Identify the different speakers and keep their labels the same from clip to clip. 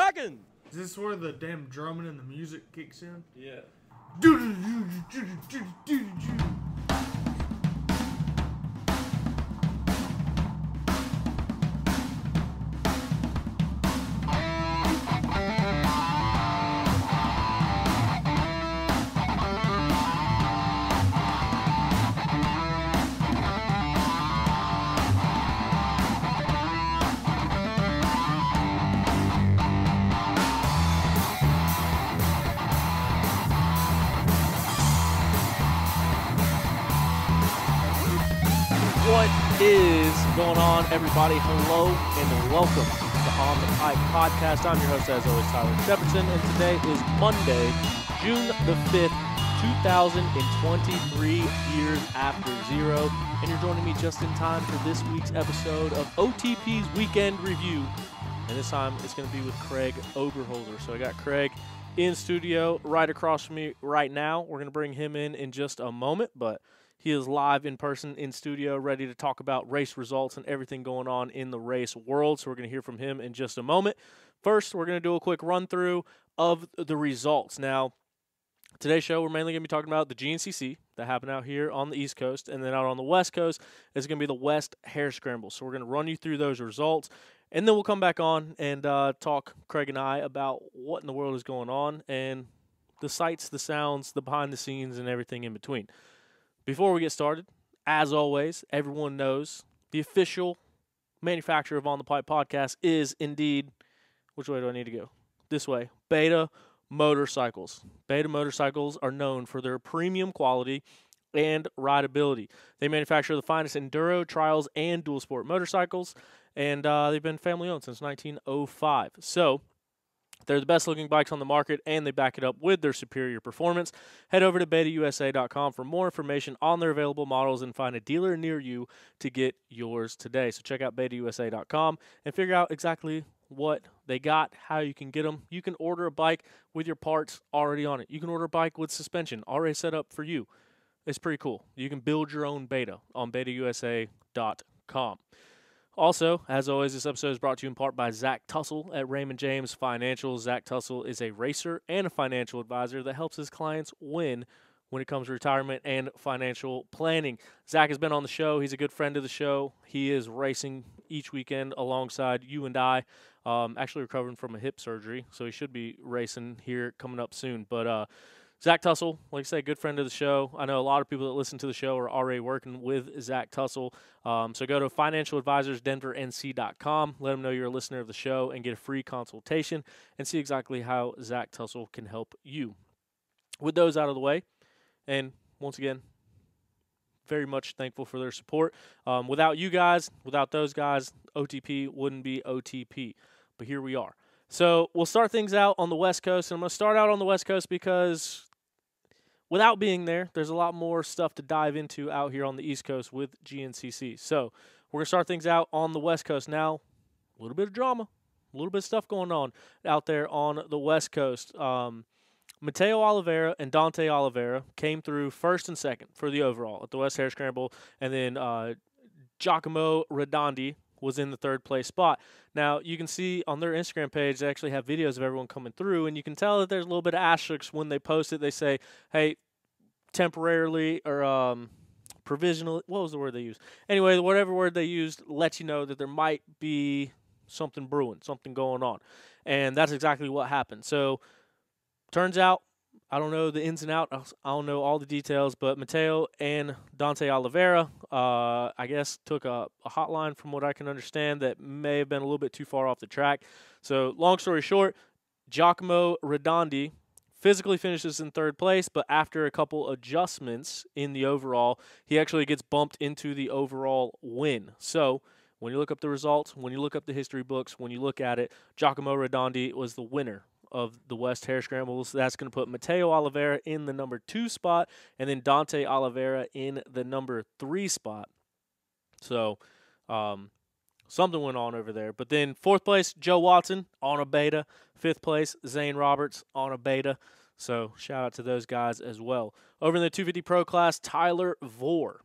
Speaker 1: rocking.
Speaker 2: Is this where the damn drumming and the music kicks in?
Speaker 1: Yeah. What is going on, everybody? Hello and welcome to On the Pipe Podcast. I'm your host, as always, Tyler Shepardson, and today is Monday, June the 5th, 2023, years after zero. And you're joining me just in time for this week's episode of OTP's Weekend Review. And this time it's going to be with Craig Oberholzer. So I got Craig in studio right across from me right now. We're going to bring him in just a moment, but he is live in person in studio, ready to talk about race results and everything going on in the race world. So we're going to hear from him in just a moment. First, we're going to do a quick run-through of the results. Now, today's show, we're mainly going to be talking about the GNCC that happened out here on the East Coast, and then out on the West Coast is going to be the West Harescrambles. So we're going to run you through those results, and then we'll come back on and talk, Craig and I, about what in the world is going on and the sights, the sounds, the behind-the-scenes, and everything in between. Before we get started, as always, everyone knows the official manufacturer of On the Pipe Podcast is indeed, which way do I need to go? This way, Beta Motorcycles. Beta Motorcycles are known for their premium quality and rideability. They manufacture the finest enduro, trials, and dual sport motorcycles, and they've been family owned since 1905. So they're the best looking bikes on the market, and they back it up with their superior performance. Head over to betausa.com for more information on their available models and find a dealer near you to get yours today. So check out betausa.com and figure out exactly what they got, how you can get them. You can order a bike with your parts already on it. You can order a bike with suspension already set up for you. It's pretty cool. You can build your own Beta on betausa.com. Also, as always, this episode is brought to you in part by Zach Tussle at Raymond James Financial. Zach Tussle is a racer and a financial advisor that helps his clients win when it comes to retirement and financial planning. Zach has been on the show. He's a good friend of the show. He is racing each weekend alongside you and I, actually recovering from a hip surgery, so he should be racing here coming up soon. But Zach Tussle, like I say, good friend of the show. I know a lot of people that listen to the show are already working with Zach Tussle. So go to financialadvisorsdenvernc.com. Let them know you're a listener of the show and get a free consultation and see exactly how Zach Tussle can help you. With those out of the way, and once again, very much thankful for their support. Without you guys, without those guys, OTP wouldn't be OTP. But here we are. So we'll start things out on the West Coast, and I'm going to start out on the West Coast because without being there, there's a lot more stuff to dive into out here on the East Coast with GNCC. So we're going to start things out on the West Coast. Now, a little bit of drama, a little bit of stuff going on out there on the West Coast. Mateo Oliveira and Dante Oliveira came through first and second for the overall at the West Harescramble, and then Giacomo Redondi was in the third place spot. Now, you can see on their Instagram page, they actually have videos of everyone coming through, and you can tell that there's a little bit of asterisks when they post it. They say, hey, temporarily or provisionally, what was the word they used? Anyway, whatever word they used lets you know that there might be something brewing, something going on. And that's exactly what happened. So, turns out, I don't know the ins and outs. I don't know all the details, but Mateo and Dante Oliveira, I guess, took a hotline from what I can understand that may have been a little bit too far off the track. So, long story short, Giacomo Redondi physically finishes in third place, but after a couple adjustments in the overall, he actually gets bumped into the overall win. So, when you look up the results, when you look up the history books, when you look at it, Giacomo Redondi was the winner of the West Harescrambles. That's going to put Mateo Oliveira in the number 2 spot, and then Dante Oliveira in the number 3 spot. So, something went on over there. But then 4th place, Joe Watson on a Beta. 5th place, Zane Roberts on a Beta. So, shout out to those guys as well. Over in the 250 Pro class, Tyler Vore,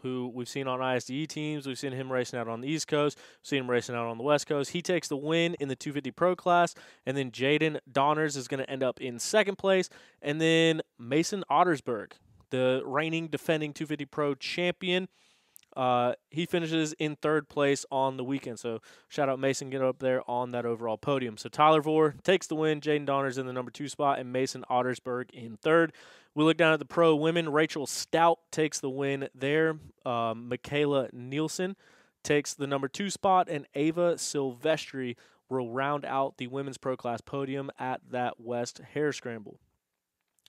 Speaker 1: who we've seen on ISDE teams. We've seen him racing out on the East Coast. We've seen him racing out on the West Coast. He takes the win in the 250 Pro class, and then Jaden Donners is going to end up in second place, and then Mason Ottersberg, the reigning defending 250 Pro champion, he finishes in third place on the weekend. So shout out Mason, get up there on that overall podium. So Tyler Vore takes the win, Jaden Donners in the number 2 spot, and Mason Ottersberg in third. We look down at the pro women. Rachel Stout takes the win there. Michaela Nielsen takes the number 2 spot, and Ava Silvestri will round out the women's pro class podium at that West Harescramble.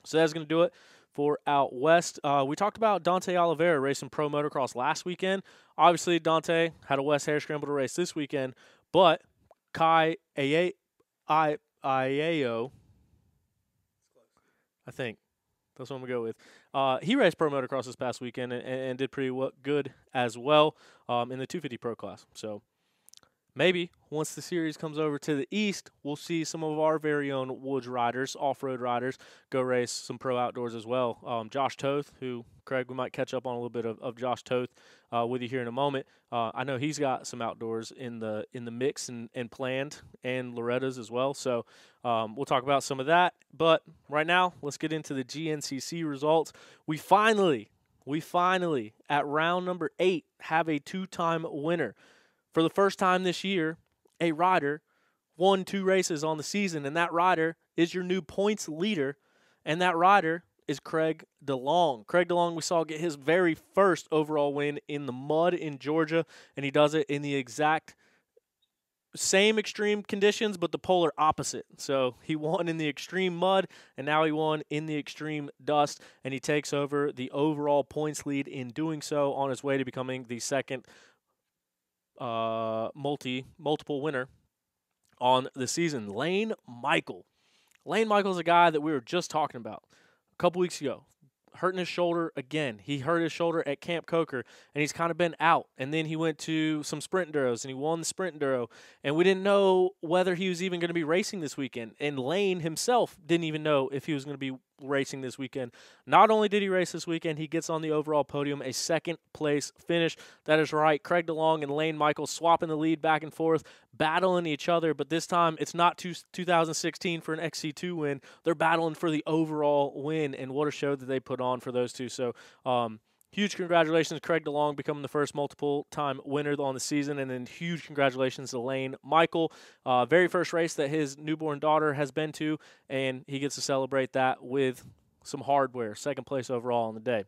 Speaker 1: So that's going to do it for out west. We talked about Dante Oliveira racing pro motocross last weekend. Obviously, Dante had a West Harescramble to race this weekend, but Kai Aieo, I think that's what I'm going to go with. He raced pro motocross this past weekend and did pretty good as well in the 250 pro class. So maybe once the series comes over to the east, we'll see some of our very own woods riders, off-road riders, go race some pro outdoors as well. Josh Toth, who, Craig, we might catch up on a little bit of Josh Toth with you here in a moment. I know he's got some outdoors in the mix and planned, and Loretta's as well. So we'll talk about some of that. But right now, let's get into the GNCC results. We finally, at round number 8, have a 2-time winner. For the first time this year, a rider won 2 races on the season, and that rider is your new points leader, and that rider is Craig DeLong. Craig DeLong, we saw get his very first overall win in the mud in Georgia, and he does it in the exact same extreme conditions, but the polar opposite. So he won in the extreme mud, and now he won in the extreme dust, and he takes over the overall points lead in doing so on his way to becoming the second multiple winner on the season. Lane Michael. Lane Michael's a guy that we were just talking about a couple weeks ago. Hurting his shoulder again. He hurt his shoulder at Camp Coker, and he's kind of been out. And then he went to some sprint enduros, and he won the sprint enduro. And we didn't know whether he was even going to be racing this weekend. And Lane himself didn't even know if he was going to be racing this weekend. Not only did he race this weekend, he gets on the overall podium, a second-place finish. That is right. Craig DeLong and Lane Michael swapping the lead back and forth, battling each other. But this time, it's not 2016 for an XC2 win. They're battling for the overall win, and what a show that they put on for those two. So huge congratulations to Craig DeLong becoming the first multiple-time winner on the season, and then huge congratulations to Lane Michael. Very first race that his newborn daughter has been to, and he gets to celebrate that with some hardware. Second place overall on the day.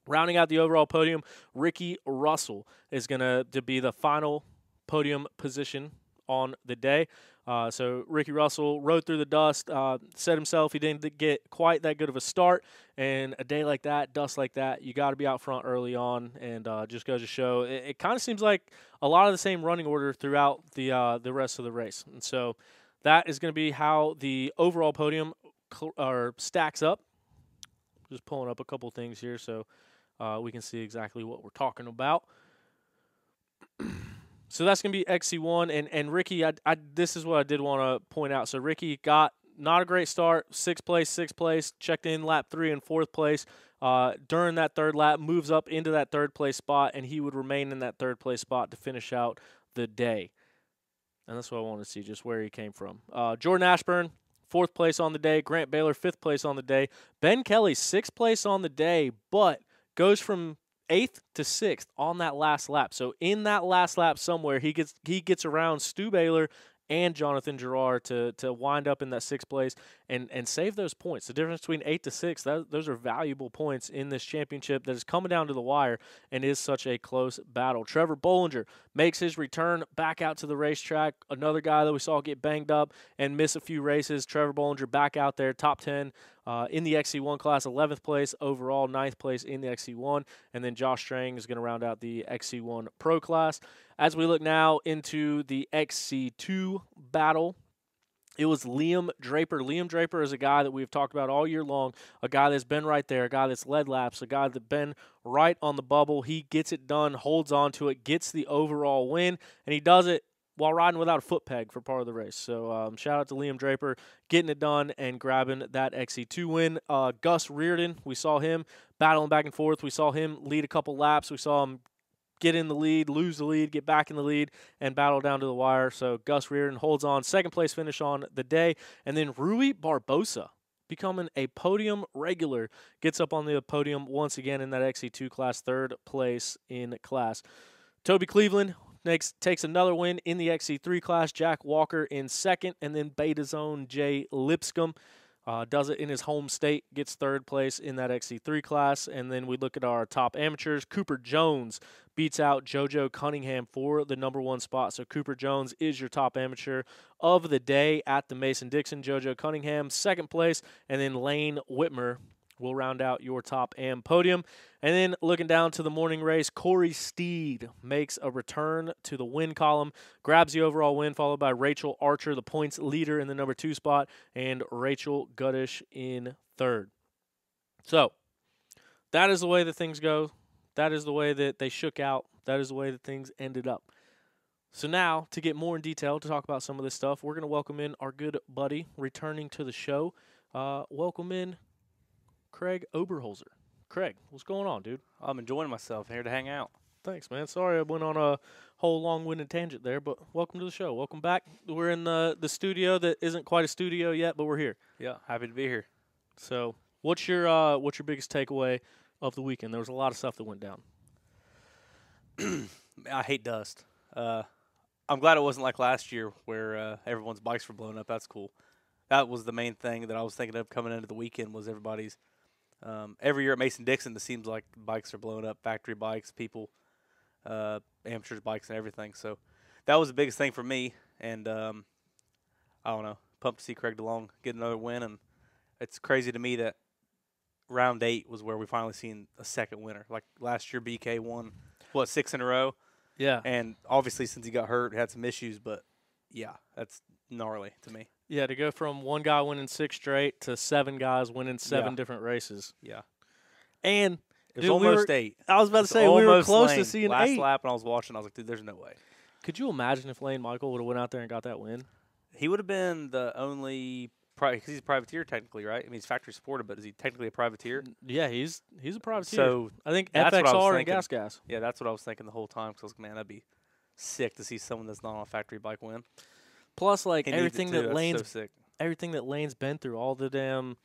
Speaker 1: Rounding out the overall podium, Ricky Russell is going to be the final podium position on the day. So Ricky Russell rode through the dust, said himself he didn't get quite that good of a start, and a day like that, dust like that, you got to be out front early on, and just goes to show it kind of seems like a lot of the same running order throughout the rest of the race. And so that is going to be how the overall podium stacks up. Just pulling up a couple things here so we can see exactly what we're talking about. So that's going to be XC1, and Ricky, this is what I did want to point out. So Ricky got not a great start, sixth place, checked in lap 3 and 4th place. During that third lap, moves up into that third place spot, and he would remain in that third place spot to finish out the day. And that's what I wanted to see, just where he came from. Jordan Ashburn, 4th place on the day. Grant Baylor, 5th place on the day. Ben Kelly, 6th place on the day, but goes from 8th to 6th on that last lap. So in that last lap somewhere, he gets around Stu Baylor and Jonathan Gerard to wind up in that 6th place and save those points. The difference between 8 to 6, those are valuable points in this championship that is coming down to the wire and is such a close battle. Trevor Bollinger makes his return back out to the racetrack. Another guy that we saw get banged up and miss a few races. Trevor Bollinger back out there, top 10 in the XC1 class, 11th place overall, 9th place in the XC1. And then Josh Strang is going to round out the XC1 Pro class. As we look now into the XC2 battle, it was Liam Draper. Liam Draper is a guy that we've talked about all year long, a guy that's been right there, a guy that's led laps, a guy that's been right on the bubble. He gets it done, holds on to it, gets the overall win, and he does it while riding without a foot peg for part of the race. So shout out to Liam Draper getting it done and grabbing that XC2 win. Gus Reardon, we saw him battling back and forth. We saw him lead a couple laps. We saw him get in the lead, lose the lead, get back in the lead, and battle down to the wire. So Gus Reardon holds on. Second place finish on the day. And then Rui Barbosa, becoming a podium regular, gets up on the podium once again in that XC2 class, third place in class. Toby Cleveland takes another win in the XC3 class. Jack Walker in second, and then Beta Zone Jay Lipscomb does it in his home state, gets third place in that XC3 class. And then we look at our top amateurs. Cooper Jones beats out JoJo Cunningham for the number 1 spot. So Cooper Jones is your top amateur of the day at the Mason-Dixon. JoJo Cunningham, second place. And then Lane Whitmer will round out your top AM podium. And then looking down to the morning race, Corey Steed makes a return to the win column, grabs the overall win, followed by Rachel Archer, the points leader in the number 2 spot, and Rachel Guttish in third. So that is the way that things go. That is the way that they shook out. That is the way that things ended up. So now, to get more in detail, to talk about some of this stuff, we're going to welcome in our good buddy returning to the show. Welcome in Craig Oberholzer. Craig, what's going on, dude?
Speaker 3: I'm enjoying myself. Here to hang out.
Speaker 1: Thanks, man. Sorry I went on a whole long-winded tangent there, but welcome to the show. Welcome back. We're in the studio that isn't quite a studio yet, but we're here.
Speaker 3: Yeah, happy to be here.
Speaker 1: So, what's your biggest takeaway of the weekend? There was a lot of stuff that went down.
Speaker 3: I hate dust. I'm glad it wasn't like last year where everyone's bikes were blown up. That's cool. That was the main thing that I was thinking of coming into the weekend was everybody's. Every year at Mason-Dixon, it seems like bikes are blowing up, factory bikes, people, amateurs' bikes and everything. So that was the biggest thing for me. And I don't know, pumped to see Craig DeLong get another win. And it's crazy to me that round 8 was where we finally seen a second winner. Like last year, BK won, 6 in a row?
Speaker 1: Yeah.
Speaker 3: And obviously since he got hurt, had some issues. But, yeah, that's gnarly to me.
Speaker 1: Yeah, to go from one guy winning 6 straight to 7 guys winning 7 different races.
Speaker 3: Yeah.
Speaker 1: And
Speaker 3: it was almost 8.
Speaker 1: I was about to say, we were close to seeing 8.
Speaker 3: Last lap when I was watching, I was like, dude, there's no way.
Speaker 1: Could you imagine if Lane Michael would have went out there and got that win?
Speaker 3: He would have been the only because he's a privateer technically, right? I mean, he's factory supported, but is he technically a privateer?
Speaker 1: Yeah, he's a privateer.
Speaker 3: So
Speaker 1: I think FXR and Gas.
Speaker 3: Yeah, that's what I was thinking the whole time. Because I was like, man, that'd be sick to see someone that's not on a factory bike win.
Speaker 1: Plus, like everything that
Speaker 3: Lane's
Speaker 1: been through, all the damn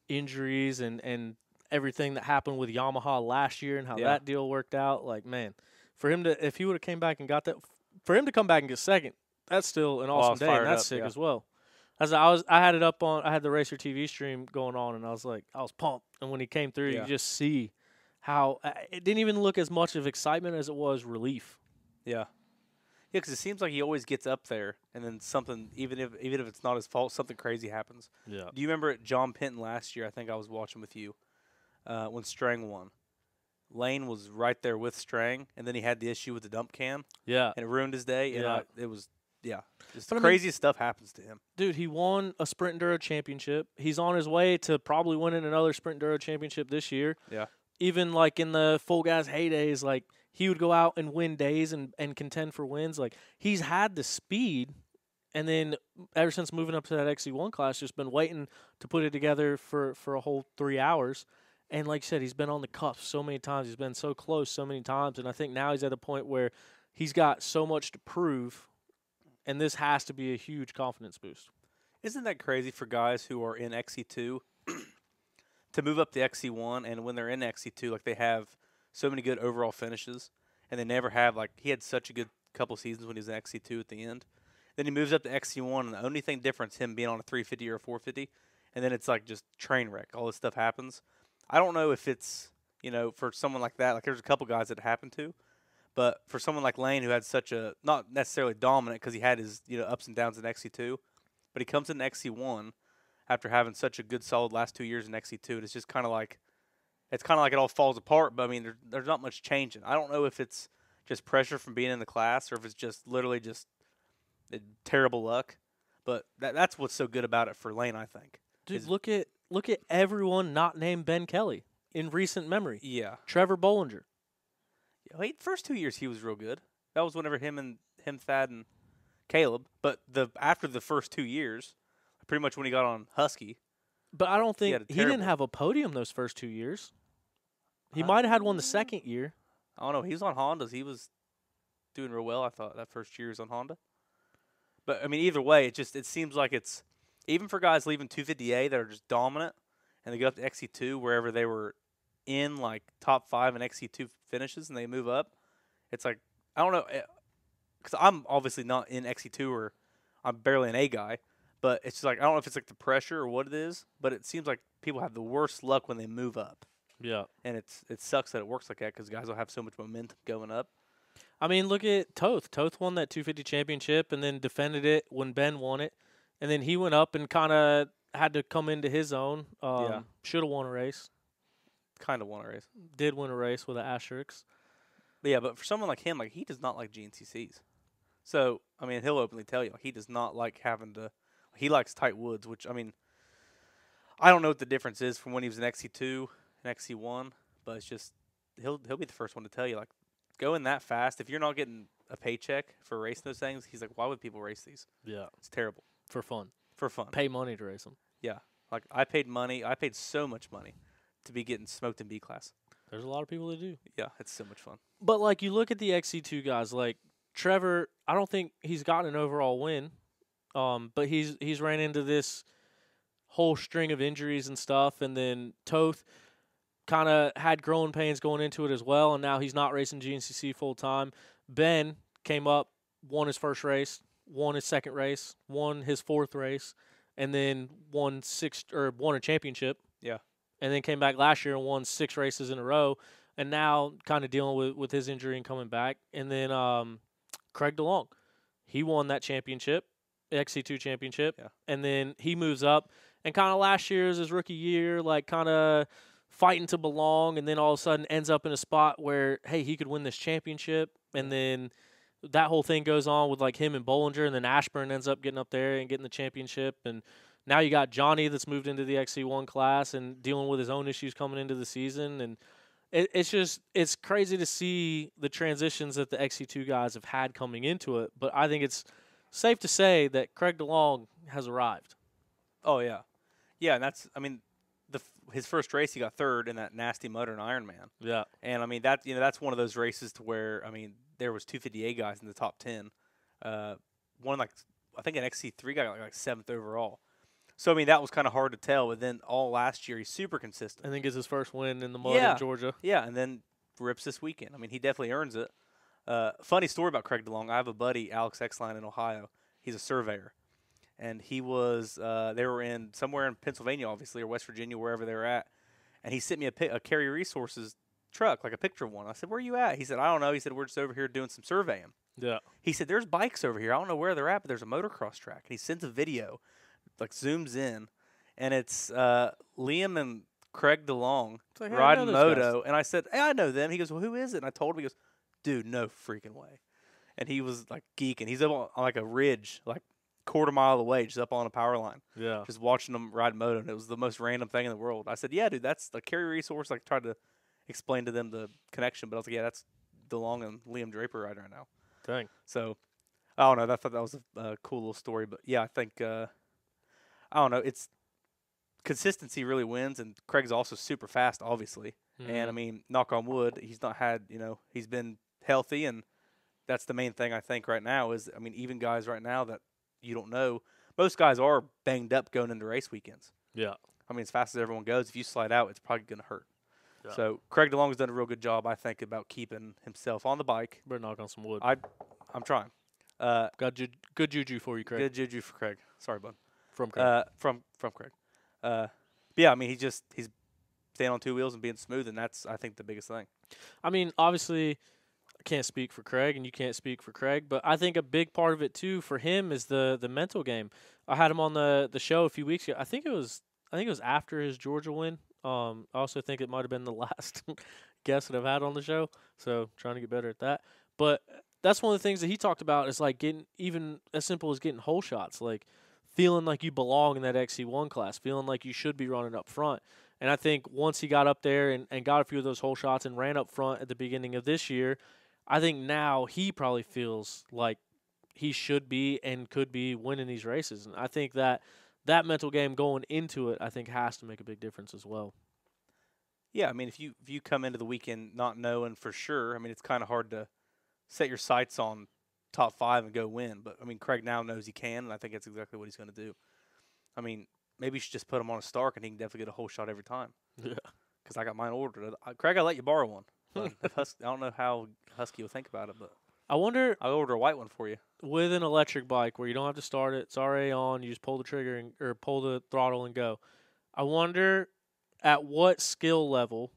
Speaker 1: injuries and everything that happened with Yamaha last year and how that deal worked out. Like, man, for him to, if he would have came back and got that, for him to come back and get second, that's still an awesome day, and that's sick as well. I had it up on, I had the Racer TV stream going on, and I was pumped. And when he came through, you just see how it didn't even look as much of excitement as it was relief.
Speaker 3: Yeah. Yeah, because it seems like he always gets up there, and then something, even if it's not his fault, something crazy happens.
Speaker 1: Yeah.
Speaker 3: Do you remember at John Penton last year? I think I was watching with you when Strang won. Lane was right there with Strang, and then he had the issue with the dump can.
Speaker 1: Yeah.
Speaker 3: And it ruined his day.
Speaker 1: Yeah.
Speaker 3: And it was just the craziest stuff happens to him.
Speaker 1: Dude, he won a Sprint Enduro championship. He's on his way to probably winning another Sprint Enduro championship this year.
Speaker 3: Yeah.
Speaker 1: Even like in the Full Gas heydays, like he would go out and win days and contend for wins. Like he's had the speed, and then ever since moving up to that XC1 class, just been waiting to put it together for a whole 3 hours. And like you said, he's been on the cusp so many times. He's been so close so many times. And I think now he's at a point where he's got so much to prove, and this has to be a huge confidence boost.
Speaker 3: Isn't that crazy for guys who are in XC2 to move up to XC1, and when they're in XC2, like they have so many good overall finishes, and they never have, like he had such a good couple seasons when he was in XC2 at the end. Then he moves up to XC1, and the only thing different is him being on a 350 or a 450, and then it's like just train wreck. All this stuff happens. I don't know if it's, for someone like that, like there's a couple guys that it happened to, but for someone like Lane who had such a, not necessarily dominant because he had his, ups and downs in XC2, but he comes in XC1 after having such a good solid last 2 years in XC2, and it's just kind of like, it all falls apart, but I mean, there's not much changing. I don't know if it's just pressure from being in the class or if it's just literally just terrible luck, but that's what's so good about it for Lane, I think.
Speaker 1: Dude, look at everyone not named Ben Kelly in recent memory.
Speaker 3: Yeah.
Speaker 1: Trevor Bollinger.
Speaker 3: Yeah, first 2 years he was real good. That was whenever him, Thad, and Caleb. But after the first 2 years, pretty much when he got on Husky.
Speaker 1: But I don't think
Speaker 3: had a
Speaker 1: he didn't
Speaker 3: terrible-
Speaker 1: have a podium those first 2 years. He might have had one the second year.
Speaker 3: I don't know. He was on Hondas. He was doing real well, I thought, that first year he was on Honda. But, I mean, either way, it seems like it's, even for guys leaving 250A that are just dominant, and they go up to XC2 wherever they were in, like, top 5 in XC2 finishes, and they move up, it's like, I don't know, because I'm obviously not in XC2 or I'm barely an A guy, but it's just like, I don't know if it's like the pressure or what it is, but it seems like people have the worst luck when they move up.
Speaker 1: Yeah.
Speaker 3: And it sucks that it works like that because guys will have so much momentum going up.
Speaker 1: I mean, look at Toth. Toth won that 250 championship and then defended it when Ben won it. And then he went up and kind of had to come into his own.
Speaker 3: Yeah.
Speaker 1: Should have won a race.
Speaker 3: Kind of won a race.
Speaker 1: Did win a race with an asterisk.
Speaker 3: But yeah, but for someone like him, like he does not like GNCCs. So, I mean, he'll openly tell you, like, he does not like having to – he likes tight woods, which, I mean, I don't know what the difference is from when he was in XC2 and XC1, but it's just he'll be the first one to tell you, like, going that fast, if you're not getting a paycheck for racing those things, he's like, why would people race these?
Speaker 1: Yeah.
Speaker 3: It's terrible.
Speaker 1: For fun.
Speaker 3: For fun.
Speaker 1: Pay money to race them.
Speaker 3: Yeah. Like, I paid so much money to be getting smoked in B class.
Speaker 1: There's a lot of people that do.
Speaker 3: Yeah, it's so much fun.
Speaker 1: But, like, you look at the XC2 guys, like, Trevor, I don't think he's gotten an overall win, but he's ran into this whole string of injuries and stuff, and then Toth kind of had growing pains going into it as well, and now he's not racing GNCC full-time. Ben came up, won his first race, won his second race, won his fourth race, and then won a championship.
Speaker 3: Yeah.
Speaker 1: And then came back last year and won 6 races in a row, and now kind of dealing with his injury and coming back. And then Craig DeLong, he won that championship, XC2 championship,
Speaker 3: yeah.
Speaker 1: And then he moves up. And kind of last year is his rookie year, like kind of fighting to belong, and then all of a sudden ends up in a spot where, hey, he could win this championship. And then that whole thing goes on with like him and Bollinger, and then Ashburn ends up getting up there and getting the championship. And now you got Johnny that's moved into the XC1 class and dealing with his own issues coming into the season. And it's crazy to see the transitions that the XC2 guys have had coming into it. But I think it's safe to say that Craig DeLong has arrived.
Speaker 3: Oh, yeah. Yeah, and that's, I mean, his first race he got third in that nasty mud and Ironman.
Speaker 1: Yeah.
Speaker 3: And, I mean, that's one of those races to where, I mean, there was 250A guys in the top 10. One, like, I think an XC3 guy got like 7th overall. So, I mean, that was kind of hard to tell. But then all last year, he's super consistent.
Speaker 1: I think it's his first win in the mud in Georgia.
Speaker 3: Yeah, and then rips this weekend. I mean, he definitely earns it. Funny story about Craig DeLong. I have a buddy, Alex Exline in Ohio. He's a surveyor. And he was they were in somewhere in Pennsylvania, obviously, or West Virginia, wherever they were at. And he sent me a Carrier Resources truck, like a picture of one. I said, where are you at? He said, I don't know. He said, we're just over here doing some surveying.
Speaker 1: Yeah.
Speaker 3: He said, there's bikes over here. I don't know where they're at, but there's a motocross track. And he sends a video, like zooms in, and it's Liam and Craig DeLong
Speaker 1: like, hey,
Speaker 3: riding moto. And I said, hey, I know them. He goes, well, who is it? And I told him, he goes, dude, no freaking way. And he was like geeking. He's up on like a ridge, like quarter mile away, just up on a power line.
Speaker 1: Yeah.
Speaker 3: Just watching them ride moto, and it was the most random thing in the world. I said, yeah, dude, that's the Carrier Resource. I tried to explain to them the connection, but I was like, yeah, that's DeLong and Liam Draper riding right now.
Speaker 1: Dang.
Speaker 3: So, I don't know. I thought that was a cool little story. But, yeah, I think, I don't know. It's consistency really wins, and Craig's also super fast, obviously.
Speaker 1: Mm-hmm.
Speaker 3: And, I mean, knock on wood, he's not had, he's been healthy, and that's the main thing I think right now is, I mean, even guys right now that you don't know, most guys are banged up going into race weekends.
Speaker 1: Yeah.
Speaker 3: I mean, as fast as everyone goes, if you slide out, it's probably going to hurt.
Speaker 1: Yeah.
Speaker 3: So Craig DeLong has done a real good job, I think, about keeping himself on the bike.
Speaker 1: Better knock on some wood.
Speaker 3: I'm trying.
Speaker 1: Got good juju for you, Craig.
Speaker 3: Good juju for Craig. Sorry, bud.
Speaker 1: From Craig.
Speaker 3: From Craig. But yeah, I mean, he's staying on 2 wheels and being smooth, and that's, I think, the biggest thing.
Speaker 1: I mean, obviously, I can't speak for Craig, and you can't speak for Craig, but I think a big part of it, too, for him is the mental game. I had him on the show a few weeks ago. I think it was after his Georgia win. I also think it might have been the last guest that I've had on the show, so trying to get better at that. But that's one of the things that he talked about is like getting even as simple as getting hole shots, like feeling like you belong in that XC1 class, feeling like you should be running up front. And I think once he got up there and got a few of those hole shots and ran up front at the beginning of this year, I think now he probably feels like he should be and could be winning these races. And I think that mental game going into it, I think, has to make a big difference as well.
Speaker 3: Yeah, I mean, if you come into the weekend not knowing for sure, I mean, it's kind of hard to set your sights on top 5 and go win. But, I mean, Craig now knows he can, and I think that's exactly what he's going to do. I mean, maybe you should just put him on a Stark, and he can definitely get a whole shot every time.
Speaker 1: Yeah.
Speaker 3: Because I got mine ordered. Craig, I'll let you borrow one. But I don't know how Husky will think about it, but
Speaker 1: I wonder,
Speaker 3: I'll order a white one for you.
Speaker 1: with an electric bike where you don't have to start it, it's already on, you just pull the trigger or pull the throttle and go. I wonder at what skill level,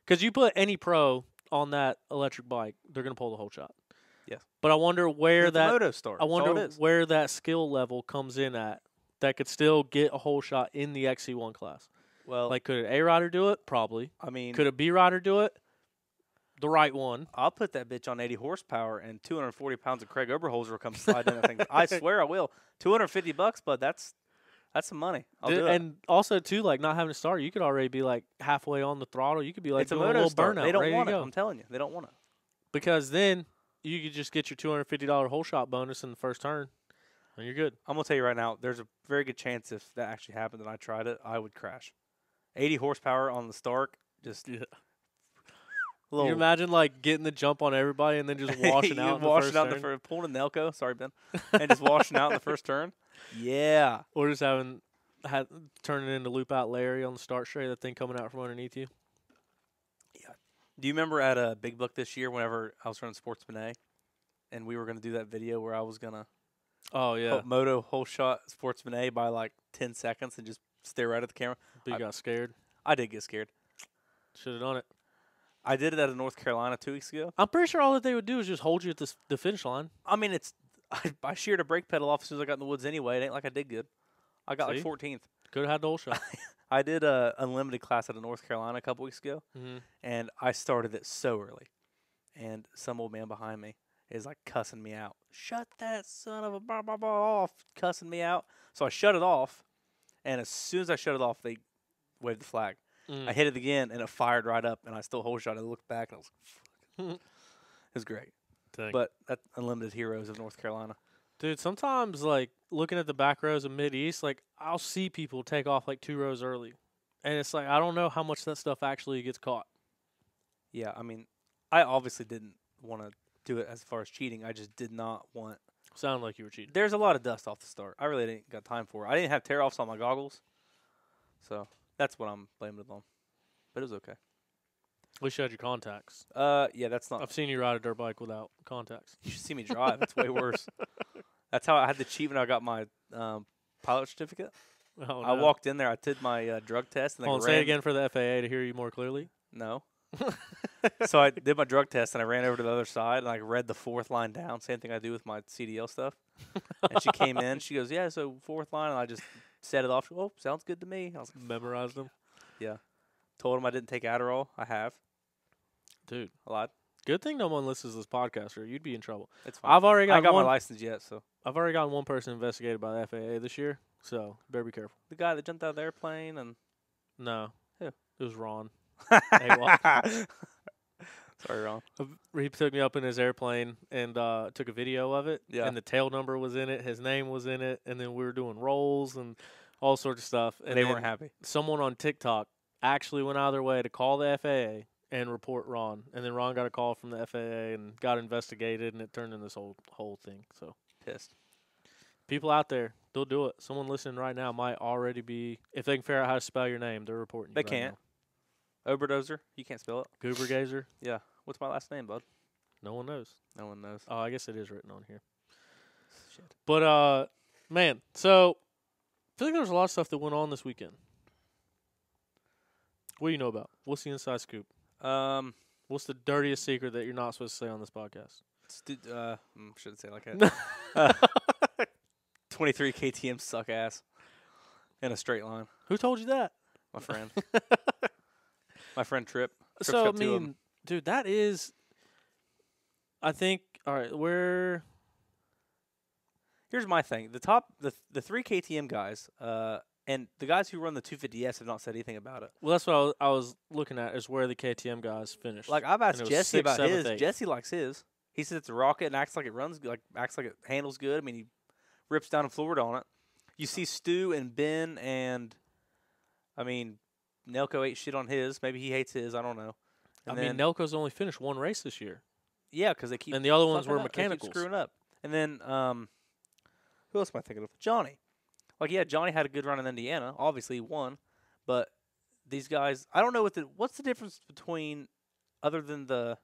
Speaker 1: because you put any pro on that electric bike, they're going to pull the whole shot.
Speaker 3: Yes.
Speaker 1: But I wonder where
Speaker 3: It's a moto start.
Speaker 1: I
Speaker 3: That's all
Speaker 1: wonder
Speaker 3: it is.
Speaker 1: where that skill level comes in at that could still get a whole shot in the XC1 class.
Speaker 3: Well,
Speaker 1: Like, could an A rider do it? Probably.
Speaker 3: I mean,
Speaker 1: Could a B rider do it? The right one.
Speaker 3: I'll put that bitch on 80 horsepower and 240 pounds of Craig Oberholzer will come sliding in that thing. I swear I will. $250, but that's some money. I'll do it.
Speaker 1: And also, too, like, not having to start, you could already be, like, halfway on the throttle. You could be, like,
Speaker 3: It's a
Speaker 1: doing a
Speaker 3: moto
Speaker 1: little
Speaker 3: start.
Speaker 1: burnout.
Speaker 3: They don't
Speaker 1: ready
Speaker 3: want
Speaker 1: to
Speaker 3: it.
Speaker 1: go.
Speaker 3: I'm telling you, they don't want it.
Speaker 1: Because then you could just get your $250 whole shot bonus in the first turn, and you're good.
Speaker 3: I'm gonna tell you right now, there's a very good chance if that actually happened and I tried it, I would crash. 80 horsepower on the Stark, just
Speaker 1: Yeah.
Speaker 3: a little
Speaker 1: Can you imagine, like, getting the jump on everybody and then just washing out in the
Speaker 3: washing
Speaker 1: first
Speaker 3: out
Speaker 1: turn?
Speaker 3: pulling a Nelco, sorry Ben, and just washing out in the first turn. Yeah,
Speaker 1: Or just turning into loop out Larry on the start straight, that thing coming out from underneath you.
Speaker 3: Do you remember at Big Book this year, whenever I was running Sportsman A, and we were gonna do that video where I was gonna
Speaker 1: Oh, yeah.
Speaker 3: moto whole shot Sportsman A by like 10 seconds and just stare right at the camera?
Speaker 1: But you got scared.
Speaker 3: I did get scared.
Speaker 1: Should have done it.
Speaker 3: I did it at North Carolina 2 weeks ago.
Speaker 1: I'm pretty sure all that they would do is just hold you at the finish line.
Speaker 3: I mean, I sheared a brake pedal off as soon as I got in the woods anyway. It ain't like I did good. I got
Speaker 1: See?
Speaker 3: like 14th.
Speaker 1: Could have had the whole shot.
Speaker 3: I did a unlimited class out of North Carolina a couple weeks ago,
Speaker 1: Mm-hmm.
Speaker 3: and I started it so early. And some old man behind me is like cussing me out. Shut that son of a blah, blah, blah off, cussing me out. So I shut it off, and as soon as I shut it off, they waved the flag. I hit it again, and it fired right up, and I still whole shot. I looked back, and I was like, fuck. It was great.
Speaker 1: Dang.
Speaker 3: But that's Unlimited Heroes of North Carolina.
Speaker 1: Dude, sometimes, like, looking at the back rows of Mid-East, like, I'll see people take off, like, 2 rows early. And it's like, I don't know how much that stuff actually gets caught.
Speaker 3: Yeah, I mean, I obviously didn't want to do it as far as cheating. I just did not want.
Speaker 1: Sounded like you were cheating.
Speaker 3: There's a lot of dust off the start. I really didn't got time for it. I didn't have tear-offs on my goggles. So that's what I'm blaming it on. But it was okay.
Speaker 1: At least you had your contacts.
Speaker 3: Yeah, that's not.
Speaker 1: I've seen you ride a dirt bike without contacts.
Speaker 3: You should see me drive. It's way worse. That's how I had to cheat when I got my pilot certificate.
Speaker 1: Oh,
Speaker 3: I
Speaker 1: no.
Speaker 3: walked in there. I did my drug test. And
Speaker 1: Hold on,
Speaker 3: I
Speaker 1: say
Speaker 3: ran.
Speaker 1: it again for the FAA to hear you more clearly.
Speaker 3: No. So I did my drug test, and I ran over to the other side, and I read the 4th line down. Same thing I do with my CDL stuff. And she came in. She goes, yeah, so 4th line. And I just set it off. She goes, oh, sounds good to me. I was like,
Speaker 1: Memorized them.
Speaker 3: yeah. Told him I didn't take Adderall. I have.
Speaker 1: Dude,
Speaker 3: A lot.
Speaker 1: good thing no one listens to this podcast, or you'd be in trouble.
Speaker 3: It's fine.
Speaker 1: I've already
Speaker 3: I
Speaker 1: got
Speaker 3: got
Speaker 1: one.
Speaker 3: my license yet, so.
Speaker 1: I've already gotten one person investigated by the FAA this year, so better be careful.
Speaker 3: The guy that jumped out of the airplane and.
Speaker 1: No.
Speaker 3: Who?
Speaker 1: It was Ron.
Speaker 3: Sorry, Ron.
Speaker 1: He took me up in his airplane and took a video of it.
Speaker 3: Yeah.
Speaker 1: And the tail number was in it. His name was in it. And then we were doing rolls and all sorts of stuff. And
Speaker 3: they
Speaker 1: then
Speaker 3: weren't happy.
Speaker 1: someone on TikTok actually went out of their way to call the FAA and report Ron. And then Ron got a call from the FAA and got investigated, and it turned into this whole thing. So
Speaker 3: Pissed.
Speaker 1: people out there, they'll do it. Someone listening right now might already be, if they can figure out how to spell your name, they're reporting you
Speaker 3: They
Speaker 1: right
Speaker 3: can't.
Speaker 1: now.
Speaker 3: Oberholzer. You can't spell it.
Speaker 1: Goobergazer?
Speaker 3: Yeah. What's my last name, bud?
Speaker 1: No one knows.
Speaker 3: No one knows.
Speaker 1: Oh, I guess it is written on here.
Speaker 3: Shit.
Speaker 1: But, man, so I feel like there was a lot of stuff that went on this weekend. What do you know about? What's the inside scoop? What's the dirtiest secret that you're not supposed to say on this podcast?
Speaker 3: Shouldn't say it like that. 23 KTM suck ass in a straight line.
Speaker 1: Who told you that?
Speaker 3: My friend. My friend Trip. Trip's
Speaker 1: So, I
Speaker 3: got 2 of 'em.
Speaker 1: mean, dude, that is, I think, all right,
Speaker 3: Here's my thing. The 3 KTM guys, and the guys who run the 250S have not said anything about it.
Speaker 1: well, that's what I was looking at, is where the KTM guys finished.
Speaker 3: Like, I've asked
Speaker 1: And it was
Speaker 3: Jesse
Speaker 1: 6th,
Speaker 3: about
Speaker 1: 7th,
Speaker 3: his.
Speaker 1: 8th.
Speaker 3: Jesse likes his. He says it's a rocket and acts like it runs, acts like it handles good. I mean, he rips down in Florida on it. You see Stu and Ben and, I mean, Nelko ate shit on his. Maybe he hates his. I don't know. And
Speaker 1: I mean, Nelko's only finished one race this year.
Speaker 3: Yeah, because they keep
Speaker 1: and the other ones were
Speaker 3: up. They keep
Speaker 1: mechanicals.
Speaker 3: screwing up. And then who else am I thinking of? Johnny. Like, yeah, Johnny had a good run in Indiana. Obviously, he won. But these guys, I don't know what's the difference between, other than the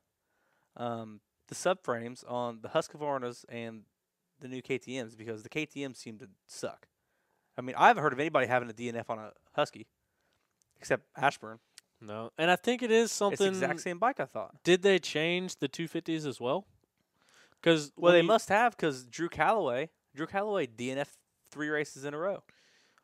Speaker 3: subframes on the Husqvarnas and the new KTMs, because the KTMs seem to suck. I mean, I haven't heard of anybody having a DNF on a Husky except Ashburn.
Speaker 1: No, and I think it is something.
Speaker 3: It's the exact same bike, I thought.
Speaker 1: Did they change the 250s as well? Because
Speaker 3: they must have, because Drew Calloway DNF 3 races in a row.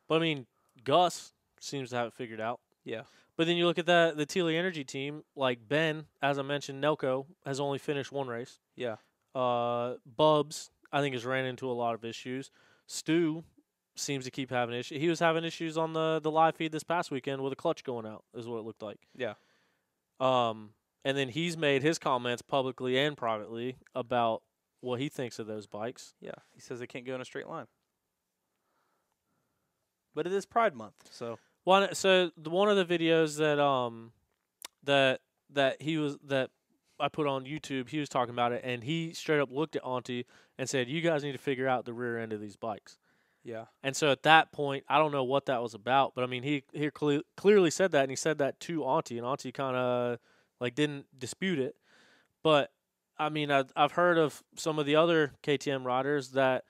Speaker 1: But I mean, Gus seems to have it figured out.
Speaker 3: Yeah.
Speaker 1: But then you look at the Teely Energy team, like Ben, as I mentioned, Nelko has only finished one race.
Speaker 3: Yeah.
Speaker 1: Bubs, I think, has ran into a lot of issues. Stu seems to keep having issues. He was having issues on the live feed this past weekend with a clutch going out, is what it looked like.
Speaker 3: Yeah.
Speaker 1: And then he's made his comments publicly and privately about what he thinks of those bikes.
Speaker 3: Yeah. He says they can't go in a straight line. But it is Pride Month, so.
Speaker 1: One of the videos that I put on YouTube, he was talking about it, and he straight up looked at Auntie and said, "You guys need to figure out the rear end of these bikes."
Speaker 3: Yeah.
Speaker 1: And so at that point, I don't know what that was about, but I mean, he clearly said that, and he said that to Auntie, and Auntie kind of didn't dispute it. But I mean, I've heard of some of the other KTM riders that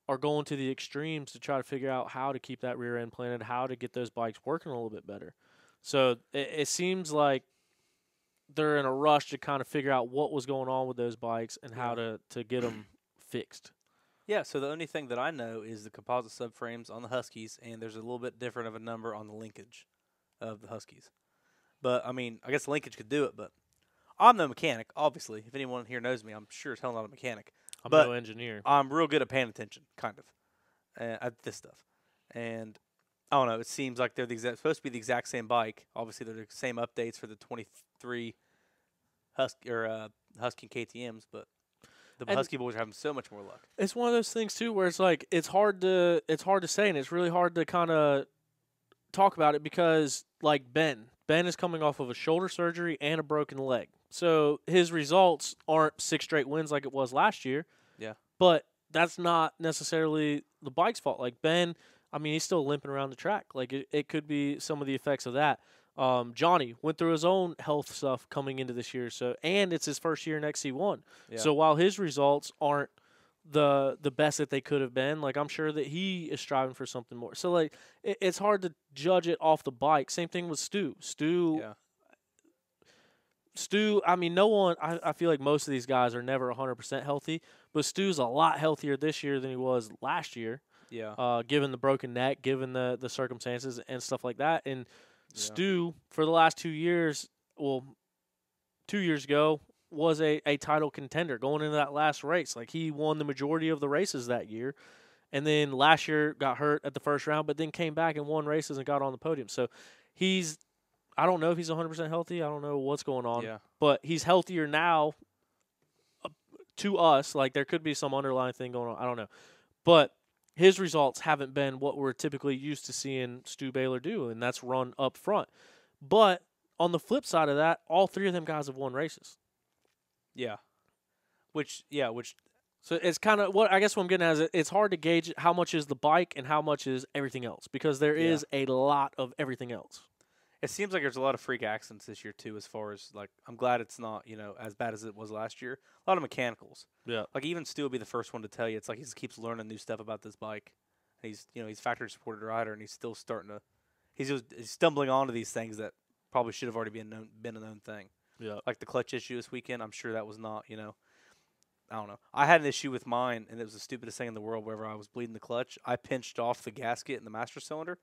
Speaker 1: are going to the extremes to try to figure out how to keep that rear end planted, how to get those bikes working a little bit better. So it seems like they're in a rush to kind of figure out what was going on with those bikes and how to get them fixed.
Speaker 3: Yeah, so the only thing that I know is the composite subframes on the Huskies, and there's a little bit different of a number on the linkage of the Huskies. But, I mean, I guess the linkage could do it, but I'm no mechanic, obviously. If anyone here knows me, I'm sure as hell not a mechanic.
Speaker 1: I'm no engineer.
Speaker 3: I'm real good at paying attention, kind of, at this stuff. And I don't know, it seems like they're supposed to be the exact same bike. Obviously, they're the same updates for the 23 Husky KTMs, but the Husky boys are having so much more luck.
Speaker 1: It's one of those things too where it's like it's hard to say, and it's really hard to kind of talk about it because like Ben is coming off of a shoulder surgery and a broken leg. So his results aren't 6 straight wins like it was last year.
Speaker 3: Yeah.
Speaker 1: But that's not necessarily the bike's fault. Like Ben, I mean, he's still limping around the track. Like it could be some of the effects of that. Johnny went through his own health stuff coming into this year, and it's his first year in XC1. Yeah. So while his results aren't the best that they could have been, like I'm sure that he is striving for something more. So like it's hard to judge it off the bike. Same thing with Stu. Stu, I mean, no one. I feel like most of these guys are never 100% healthy, but Stu's a lot healthier this year than he was last year.
Speaker 3: Yeah.
Speaker 1: Given the broken neck, given the circumstances and stuff like that, and Stu for the last 2 years, 2 years ago, was a title contender going into that last race. Like he won the majority of the races that year, and then last year got hurt at the first round, but then came back and won races and got on the podium. So I don't know if he's 100% healthy. I don't know what's going on.
Speaker 3: Yeah.
Speaker 1: But he's healthier now to us. Like, there could be some underlying thing going on. I don't know. But his results haven't been what we're typically used to seeing Stu Baylor do, and that's run up front. But on the flip side of that, all 3 of them guys have won races.
Speaker 3: Yeah.
Speaker 1: So it's kind of what I'm getting at is it's hard to gauge how much is the bike and how much is everything else because there is a lot of everything else.
Speaker 3: It seems like there's a lot of freak accidents this year, too, as far as, like, I'm glad it's not, as bad as it was last year. A lot of mechanicals.
Speaker 1: Yeah.
Speaker 3: Like, even Stu will be the first one to tell you. It's like he just keeps learning new stuff about this bike. He's factory supported rider, and he's still starting to – he's stumbling onto these things that probably should have already been a known thing.
Speaker 1: Yeah.
Speaker 3: Like the clutch issue this weekend, I'm sure that was not, I don't know. I had an issue with mine, and it was the stupidest thing in the world. Wherever I was bleeding the clutch, I pinched off the gasket in the master cylinder,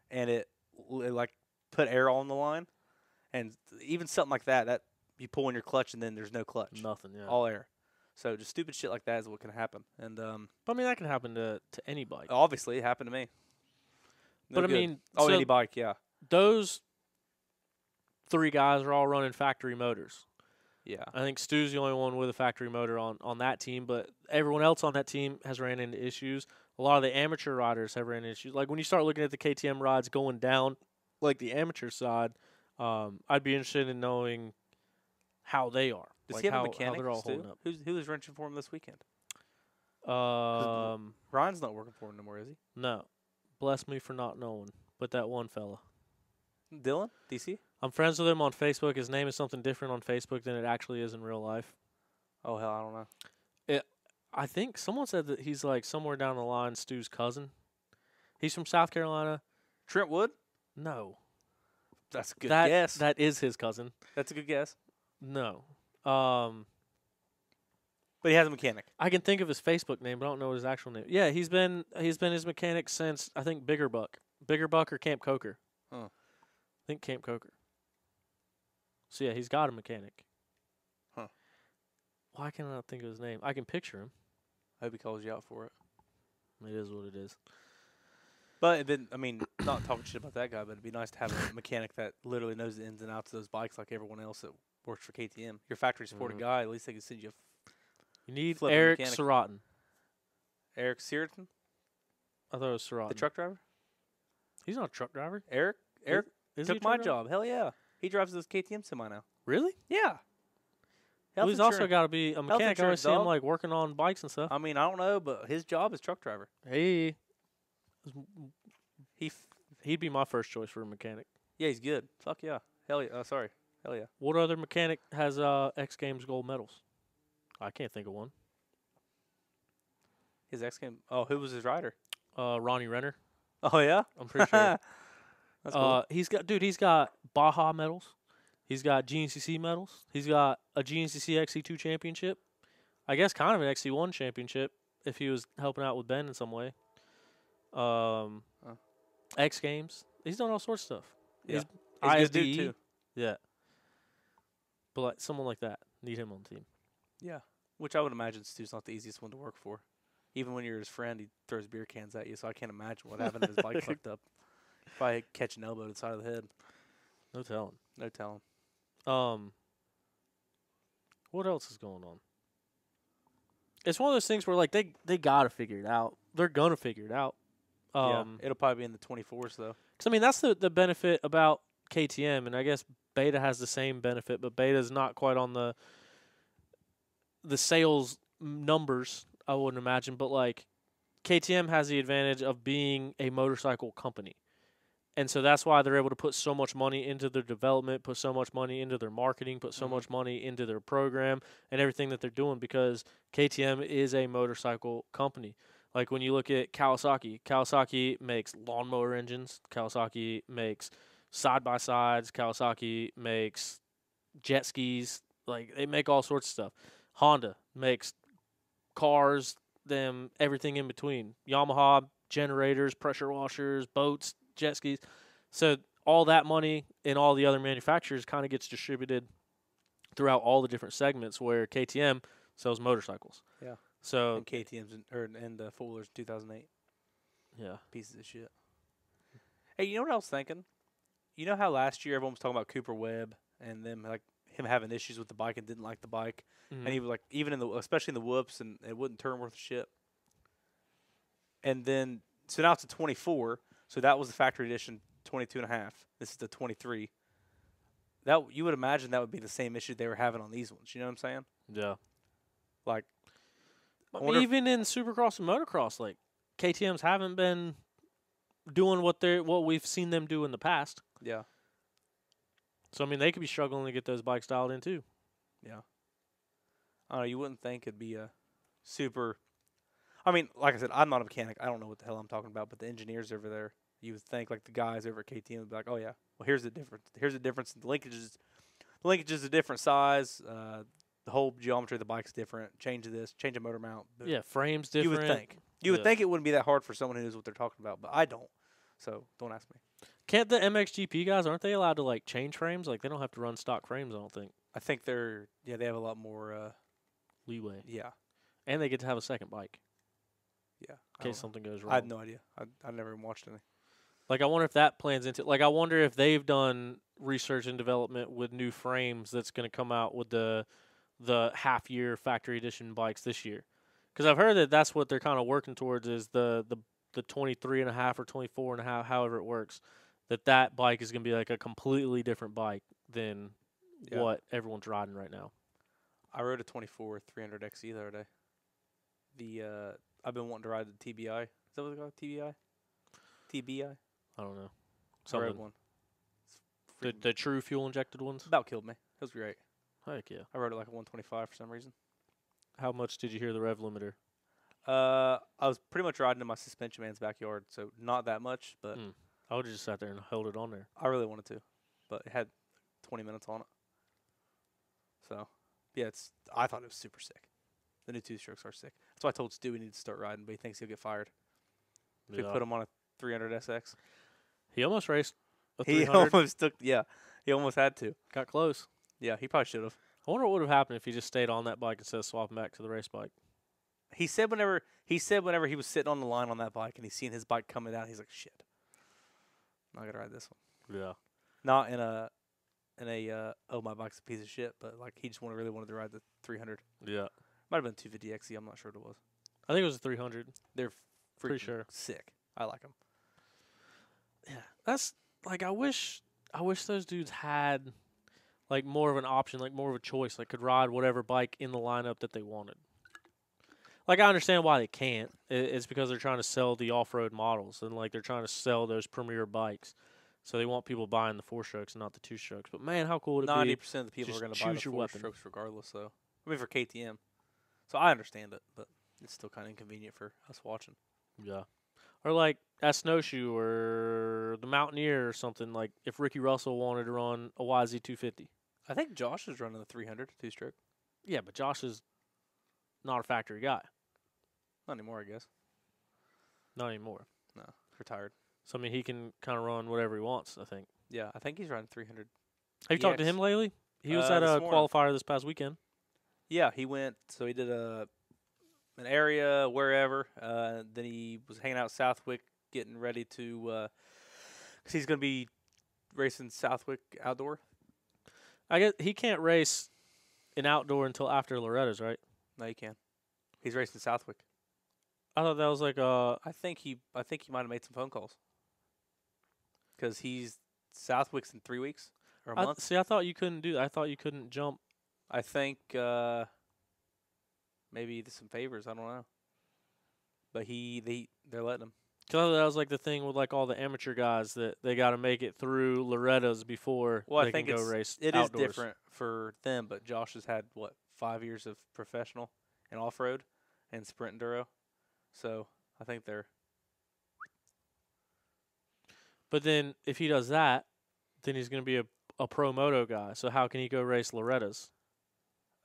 Speaker 3: and it put air on the line, and even something like that you pull in your clutch and then there's no clutch.
Speaker 1: Nothing, yeah.
Speaker 3: All air. So just stupid shit like that is what can happen. And
Speaker 1: but I mean that can happen to any bike.
Speaker 3: Obviously, it happened to me.
Speaker 1: No but good. I mean,
Speaker 3: any bike, yeah.
Speaker 1: Those 3 guys are all running factory motors.
Speaker 3: Yeah.
Speaker 1: I think Stu's the only one with a factory motor on that team, but everyone else on that team has ran into issues. A lot of the amateur riders have ran into issues. Like when you start looking at the KTM rides going down, like the amateur side, I'd be interested in knowing how they are.
Speaker 3: Does
Speaker 1: like
Speaker 3: he have
Speaker 1: how,
Speaker 3: a mechanic?
Speaker 1: how they're all
Speaker 3: Stu?
Speaker 1: holding up.
Speaker 3: Who was wrenching for him this weekend? Ryan's not working for him anymore, is he?
Speaker 1: No. Bless me for not knowing. But that one fella.
Speaker 3: Dylan? DC?
Speaker 1: I'm friends with him on Facebook. His name is something different on Facebook than it actually is in real life.
Speaker 3: Oh, hell, I don't know.
Speaker 1: I think someone said that he's like somewhere down the line Stu's cousin. He's from South Carolina.
Speaker 3: Trent Wood?
Speaker 1: No.
Speaker 3: That's a good guess.
Speaker 1: That is his cousin.
Speaker 3: That's a good guess.
Speaker 1: No.
Speaker 3: But he has a mechanic.
Speaker 1: I can think of his Facebook name, but I don't know his actual name. Yeah, he's been his mechanic since I think Bigger Buck or Camp Coker.
Speaker 3: Huh.
Speaker 1: I think Camp Coker. So yeah, he's got a mechanic.
Speaker 3: Huh.
Speaker 1: Why can't I not think of his name? I can picture him.
Speaker 3: I hope he calls you out for it.
Speaker 1: It is what it is.
Speaker 3: But then, I mean, not talking shit about that guy, but it'd be nice to have a mechanic that literally knows the ins and outs of those bikes like everyone else that works for KTM. Your factory supported guy, at least they can send you
Speaker 1: You need
Speaker 3: flipping
Speaker 1: Eric
Speaker 3: mechanic.
Speaker 1: Sorotin.
Speaker 3: Eric Searton,
Speaker 1: I thought it was Sorotin.
Speaker 3: the truck driver.
Speaker 1: He's not a truck driver.
Speaker 3: Eric
Speaker 1: Is he a
Speaker 3: took my
Speaker 1: truck driver?
Speaker 3: job. Hell yeah. He drives this KTM semi now.
Speaker 1: Really?
Speaker 3: Yeah.
Speaker 1: Well, he's also got to be a mechanic. I always
Speaker 3: insurance,
Speaker 1: see him
Speaker 3: dog.
Speaker 1: like working on bikes and stuff.
Speaker 3: I mean, I don't know, but his job is truck driver.
Speaker 1: Hey,
Speaker 3: He,
Speaker 1: he'd be my first choice for a mechanic.
Speaker 3: yeah, he's good. Fuck yeah. Hell yeah. Sorry. Hell yeah.
Speaker 1: What other mechanic has X Games gold medals? I can't think of one.
Speaker 3: His ex game. Oh, who was his rider?
Speaker 1: Ronnie Renner.
Speaker 3: Oh yeah.
Speaker 1: I'm pretty sure.
Speaker 3: That's cool.
Speaker 1: He's got Baja medals. He's got GNCC medals. He's got a GNCC XC2 championship. I guess kind of an XC1 championship if he was helping out with Ben in some way. X Games. He's done all sorts of stuff.
Speaker 3: Yeah.
Speaker 1: He's
Speaker 3: He's a good
Speaker 1: ISDE.
Speaker 3: dude too.
Speaker 1: Yeah. But like someone like that, need him on the team.
Speaker 3: Yeah. Which I would imagine Stu's not the easiest one to work for. Even when you're his friend, he throws beer cans at you, so I can't imagine what happened if his bike fucked up. Probably catch an elbow to the side of the head.
Speaker 1: No telling.
Speaker 3: No telling.
Speaker 1: What else is going on? It's one of those things where like they gotta figure it out. They're gonna figure it out.
Speaker 3: Yeah. It'll probably be in the 24s though.
Speaker 1: Because I mean that's the benefit about KTM, and I guess Beta has the same benefit, but Beta's not quite on the sales numbers, I wouldn't imagine. But like KTM has the advantage of being a motorcycle company. And so that's why they're able to put so much money into their development, put so much money into their marketing, put so much money into their program and everything that they're doing, because KTM is a motorcycle company. Like when you look at Kawasaki makes lawnmower engines, Kawasaki makes side-by-sides, Kawasaki makes jet skis, like they make all sorts of stuff. Honda makes cars, everything in between. Yamaha, generators, pressure washers, boats, jet skis. So all that money in all the other manufacturers kind of gets distributed throughout all the different segments, where KTM sells motorcycles.
Speaker 3: Yeah.
Speaker 1: So
Speaker 3: And KTM's and Fuller's 2008.
Speaker 1: yeah.
Speaker 3: Pieces of shit. Hey, you know what I was thinking? You know how last year everyone was talking about Cooper Webb and them like him having issues with the bike and didn't like the bike, and he was like even especially in the whoops, and it wouldn't turn worth a shit. And then so now it's a 24. So that was the factory edition 22.5. This is the 23. That you would imagine that would be the same issue they were having on these ones. You know what I'm saying?
Speaker 1: Yeah.
Speaker 3: Like,
Speaker 1: Even in Supercross and Motocross, like KTM's haven't been doing what we've seen them do in the past.
Speaker 3: Yeah.
Speaker 1: So I mean, they could be struggling to get those bikes dialed in too.
Speaker 3: Yeah. I don't know. You wouldn't think it'd be a super. I mean, like I said, I'm not a mechanic. I don't know what the hell I'm talking about. But the engineers over there, you would think like the guys over at KTM would be like, oh yeah, well here's the difference. Here's the difference. The linkages. The linkage is a different size. The whole geometry of the bike's different. Change this. Change a motor mount. Boom.
Speaker 1: Yeah, frames different.
Speaker 3: You would think. You would think it wouldn't be that hard for someone who knows what they're talking about, but I don't. So don't ask me.
Speaker 1: Can't the MXGP guys, aren't they allowed to like change frames? Like they don't have to run stock frames, I don't think.
Speaker 3: I think they have a lot more
Speaker 1: Leeway.
Speaker 3: yeah.
Speaker 1: And they get to have a second bike
Speaker 3: Yeah.
Speaker 1: in case something goes wrong.
Speaker 3: I have no idea. I never even watched any.
Speaker 1: Like I wonder if that plans into, like I wonder if they've done research and development with new frames that's going to come out with the half-year factory edition bikes this year. Because I've heard that that's what they're kind of working towards is the 23.5 or 24.5, however it works, that bike is going to be like a completely different bike than what everyone's riding right now.
Speaker 3: I rode a 24 300 XE the other day. I've been wanting to ride the TBI. Is that what it's called? TBI?
Speaker 1: I don't know.
Speaker 3: I rode one.
Speaker 1: The true fuel-injected ones?
Speaker 3: About killed me. It was great.
Speaker 1: Heck yeah.
Speaker 3: I rode it like a 125 for some reason.
Speaker 1: How much did you hear the rev limiter?
Speaker 3: I was pretty much riding in my suspension man's backyard, so not that much, but
Speaker 1: I would have just sat there and held it on there.
Speaker 3: I really wanted to, but it had 20 minutes on it. So, yeah, I thought it was super sick. The new two-strokes are sick. That's why I told Stu we need to start riding, but he thinks he'll get fired. If we put him on a 300 SX.
Speaker 1: He almost raced a
Speaker 3: He
Speaker 1: 300.
Speaker 3: he almost had to.
Speaker 1: Got close.
Speaker 3: Yeah, he probably should have.
Speaker 1: I wonder what would have happened if he just stayed on that bike instead of swapping back to the race bike.
Speaker 3: He said whenever he was sitting on the line on that bike and he seen his bike coming down, he's like, shit, I'm not gonna ride this one.
Speaker 1: Yeah.
Speaker 3: Not in a my bike's a piece of shit, but like he just really wanted to ride the 300.
Speaker 1: Yeah.
Speaker 3: Might have been 250 XE. I'm not sure what it was.
Speaker 1: I think it was a 300.
Speaker 3: They're
Speaker 1: Pretty sure.
Speaker 3: Sick. I like them.
Speaker 1: Yeah. That's like I wish those dudes had like more of an option, like more of a choice, like could ride whatever bike in the lineup that they wanted. Like I understand why they can't. It's because they're trying to sell the off-road models and like they're trying to sell those premier bikes. So they want people buying the 4-strokes and not the 2-strokes. But man, how cool would it be?
Speaker 3: 90% of the people
Speaker 1: Just
Speaker 3: are going to buy the
Speaker 1: choose your
Speaker 3: 4-strokes regardless, though. I mean, for KTM. So I understand it, but it's still kind of inconvenient for us watching.
Speaker 1: Yeah. Or like at Snowshoe or the Mountaineer or something, like if Ricky Russell wanted to run a YZ250.
Speaker 3: I think Josh is running the 300 2-stroke.
Speaker 1: Yeah, but Josh is not a factory guy.
Speaker 3: Not anymore, I guess.
Speaker 1: Not anymore.
Speaker 3: No, retired.
Speaker 1: So, I mean, he can kind of run whatever he wants, I think.
Speaker 3: Yeah, I think he's running 300.
Speaker 1: Have you talked to him lately? He was at a qualifier this past weekend.
Speaker 3: Yeah, he went. So he did an area wherever. Then he was hanging out Southwick, getting ready to, because he's going to be racing Southwick outdoor.
Speaker 1: I guess he can't race an outdoor until after Loretta's, right?
Speaker 3: No, he can. He's racing Southwick.
Speaker 1: I thought that was like
Speaker 3: I think he might have made some phone calls. Because Southwick's in 3 weeks or a month.
Speaker 1: See, I thought you couldn't do that. I thought you couldn't jump.
Speaker 3: I think maybe some favors. I don't know. But they're letting him.
Speaker 1: Because that was like the thing with like all the amateur guys that they got to make it through Loretta's before they can go race outdoors.
Speaker 3: It is different for them, but Josh has had, 5 years of professional and off-road and sprint enduro. So I think they're. But
Speaker 1: then if he does that, then he's going to be a pro moto guy. So how can he go race Loretta's?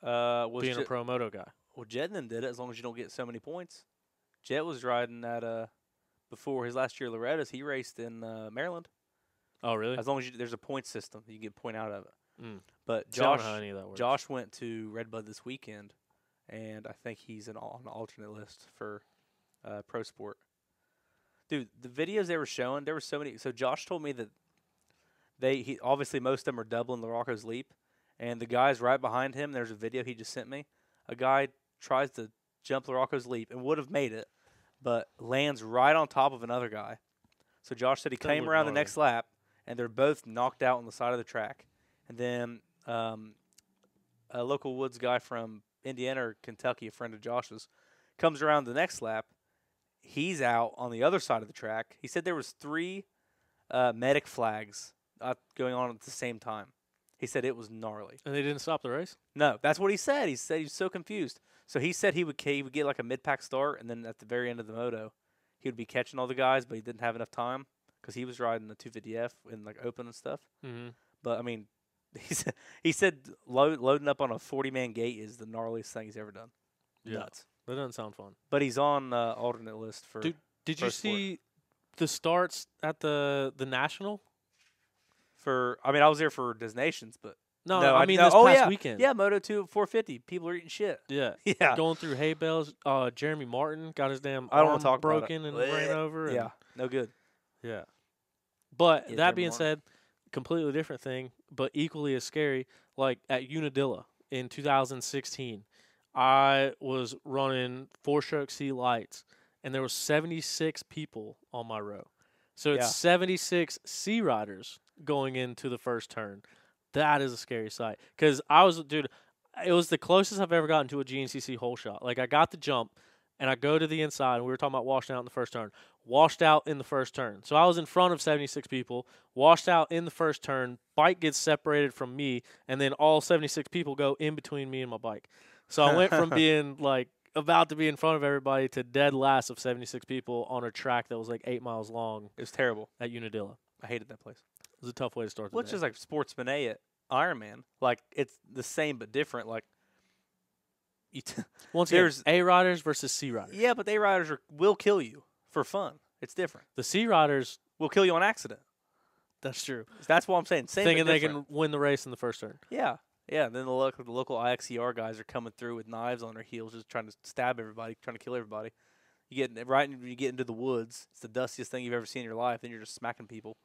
Speaker 1: Being a pro moto guy.
Speaker 3: Well, Jednan did it as long as you don't get so many points. Jet was riding at before his last year Loretta's. He raced in Maryland.
Speaker 1: Oh, really?
Speaker 3: As long as there's a point system, you get a point out of it.
Speaker 1: Mm.
Speaker 3: But
Speaker 1: See, I don't know how any of that works.
Speaker 3: Josh went to Redbud this weekend, and I think he's on the alternate list for Pro Sport. Dude, the videos they were showing, there were so many. So Josh told me that obviously most of them are doubling Larocco's leap, and the guys right behind him, there's a video he just sent me. A guy tries to jump Larocco's leap and would have made it, but lands right on top of another guy. So Josh said he came around the next lap, and they're both knocked out on the side of the track. And then a local woods guy from Indiana or Kentucky, a friend of Josh's, comes around the next lap. He's out on the other side of the track. He said there was 3 medic flags going on at the same time. He said it was gnarly.
Speaker 1: And they didn't stop the race?
Speaker 3: No, that's what he said. He said he was so confused. So he said he would get like a mid-pack start, and then at the very end of the moto, he would be catching all the guys, but he didn't have enough time because he was riding the 250F in like open and stuff.
Speaker 1: Mm-hmm.
Speaker 3: But I mean, he said loading up on a 40-man gate is the gnarliest thing he's ever done.
Speaker 1: Yeah.
Speaker 3: Nuts.
Speaker 1: That doesn't sound fun.
Speaker 3: But he's on alternate list for.
Speaker 1: Did you see the starts at the National?
Speaker 3: I was there for Designations, but
Speaker 1: no, I mean this past weekend.
Speaker 3: Yeah, Moto 2 450. People are eating shit.
Speaker 1: Yeah,
Speaker 3: yeah.
Speaker 1: Going through hay bales. Jeremy Martin got his damn
Speaker 3: arm
Speaker 1: broken and ran over.
Speaker 3: Yeah, no good.
Speaker 1: Yeah, but
Speaker 3: yeah,
Speaker 1: that
Speaker 3: Jeremy
Speaker 1: being
Speaker 3: Martin.
Speaker 1: said, completely different thing, but equally as scary. Like at Unadilla in 2016, I was running 4-stroke C lights, and there was 76 people on my row. So it's
Speaker 3: Yeah.
Speaker 1: 76 C riders going into the first turn. That is a scary sight. Because I was, dude, it was the closest I've ever gotten to a GNCC hole shot. Like, I got the jump, and I go to the inside, and we were talking about washing out in the first turn. Washed out in the first turn. So I was in front of 76 people, washed out in the first turn, bike gets separated from me, and then all 76 people go in between me and my bike. So I went from being, like, about to be in front of everybody to dead last of 76 people on a track that was, like, 8 miles long.
Speaker 3: It was terrible.
Speaker 1: At Unadilla.
Speaker 3: I hated that place.
Speaker 1: It was a tough way to start the
Speaker 3: Which
Speaker 1: day.
Speaker 3: is like Sportsman A at Ironman. Like, it's the same but different. Like,
Speaker 1: Once again, A riders versus C riders.
Speaker 3: Yeah, but the A riders will kill you for fun. It's different.
Speaker 1: The C riders
Speaker 3: will kill you on accident.
Speaker 1: That's true.
Speaker 3: That's what I'm saying. Same
Speaker 1: Thinking
Speaker 3: but
Speaker 1: they
Speaker 3: different.
Speaker 1: can win the race in the first turn.
Speaker 3: Yeah. Yeah, and then the local IXCR guys are coming through with knives on their heels, just trying to stab everybody, trying to kill everybody. You get into the woods. It's the dustiest thing you've ever seen in your life. Then you're just smacking people.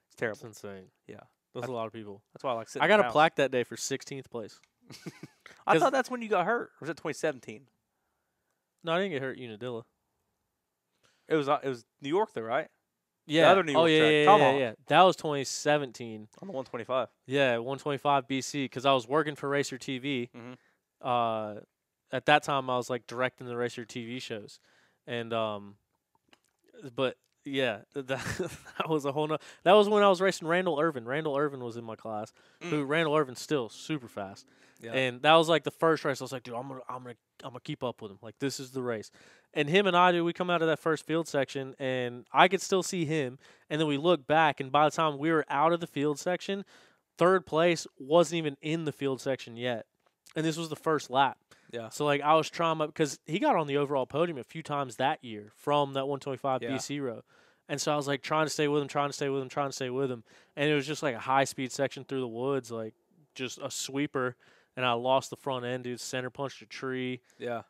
Speaker 3: It's terrible.
Speaker 1: That's insane.
Speaker 3: Yeah,
Speaker 1: that's a lot of people.
Speaker 3: That's why I like sitting.
Speaker 1: I got
Speaker 3: in the
Speaker 1: a
Speaker 3: house.
Speaker 1: plaque that day for 16th place.
Speaker 3: I thought that's when you got hurt. Or was it 2017?
Speaker 1: No, I didn't get hurt at Unadilla.
Speaker 3: It was New York though, right?
Speaker 1: Yeah.
Speaker 3: The other New York track.
Speaker 1: Yeah. That was 2017.
Speaker 3: On the 125.
Speaker 1: Yeah, 125 BC. Because I was working for Racer TV.
Speaker 3: Mm-hmm.
Speaker 1: At that time, I was like directing the Racer TV shows, and but yeah, that was a whole nother. That was when I was racing Randall Irvin. Randall Irvin was in my class. Who Randall Irvin's still super fast. Yeah. And that was like the first race. I was like, dude, I'm gonna keep up with him. Like, this is the race. And him and I, dude, we come out of that first field section, and I could still see him. And then we look back, and by the time we were out of the field section, third place wasn't even in the field section yet. And this was the first lap.
Speaker 3: Yeah.
Speaker 1: So, like, I was trying because he got on the overall podium a few times that year from that 125 BC row. And so I was, like, trying to stay with him. And it was just, like, a high-speed section through the woods, like, just a sweeper. And I lost the front end, dude. Center punched a tree.
Speaker 3: Yeah.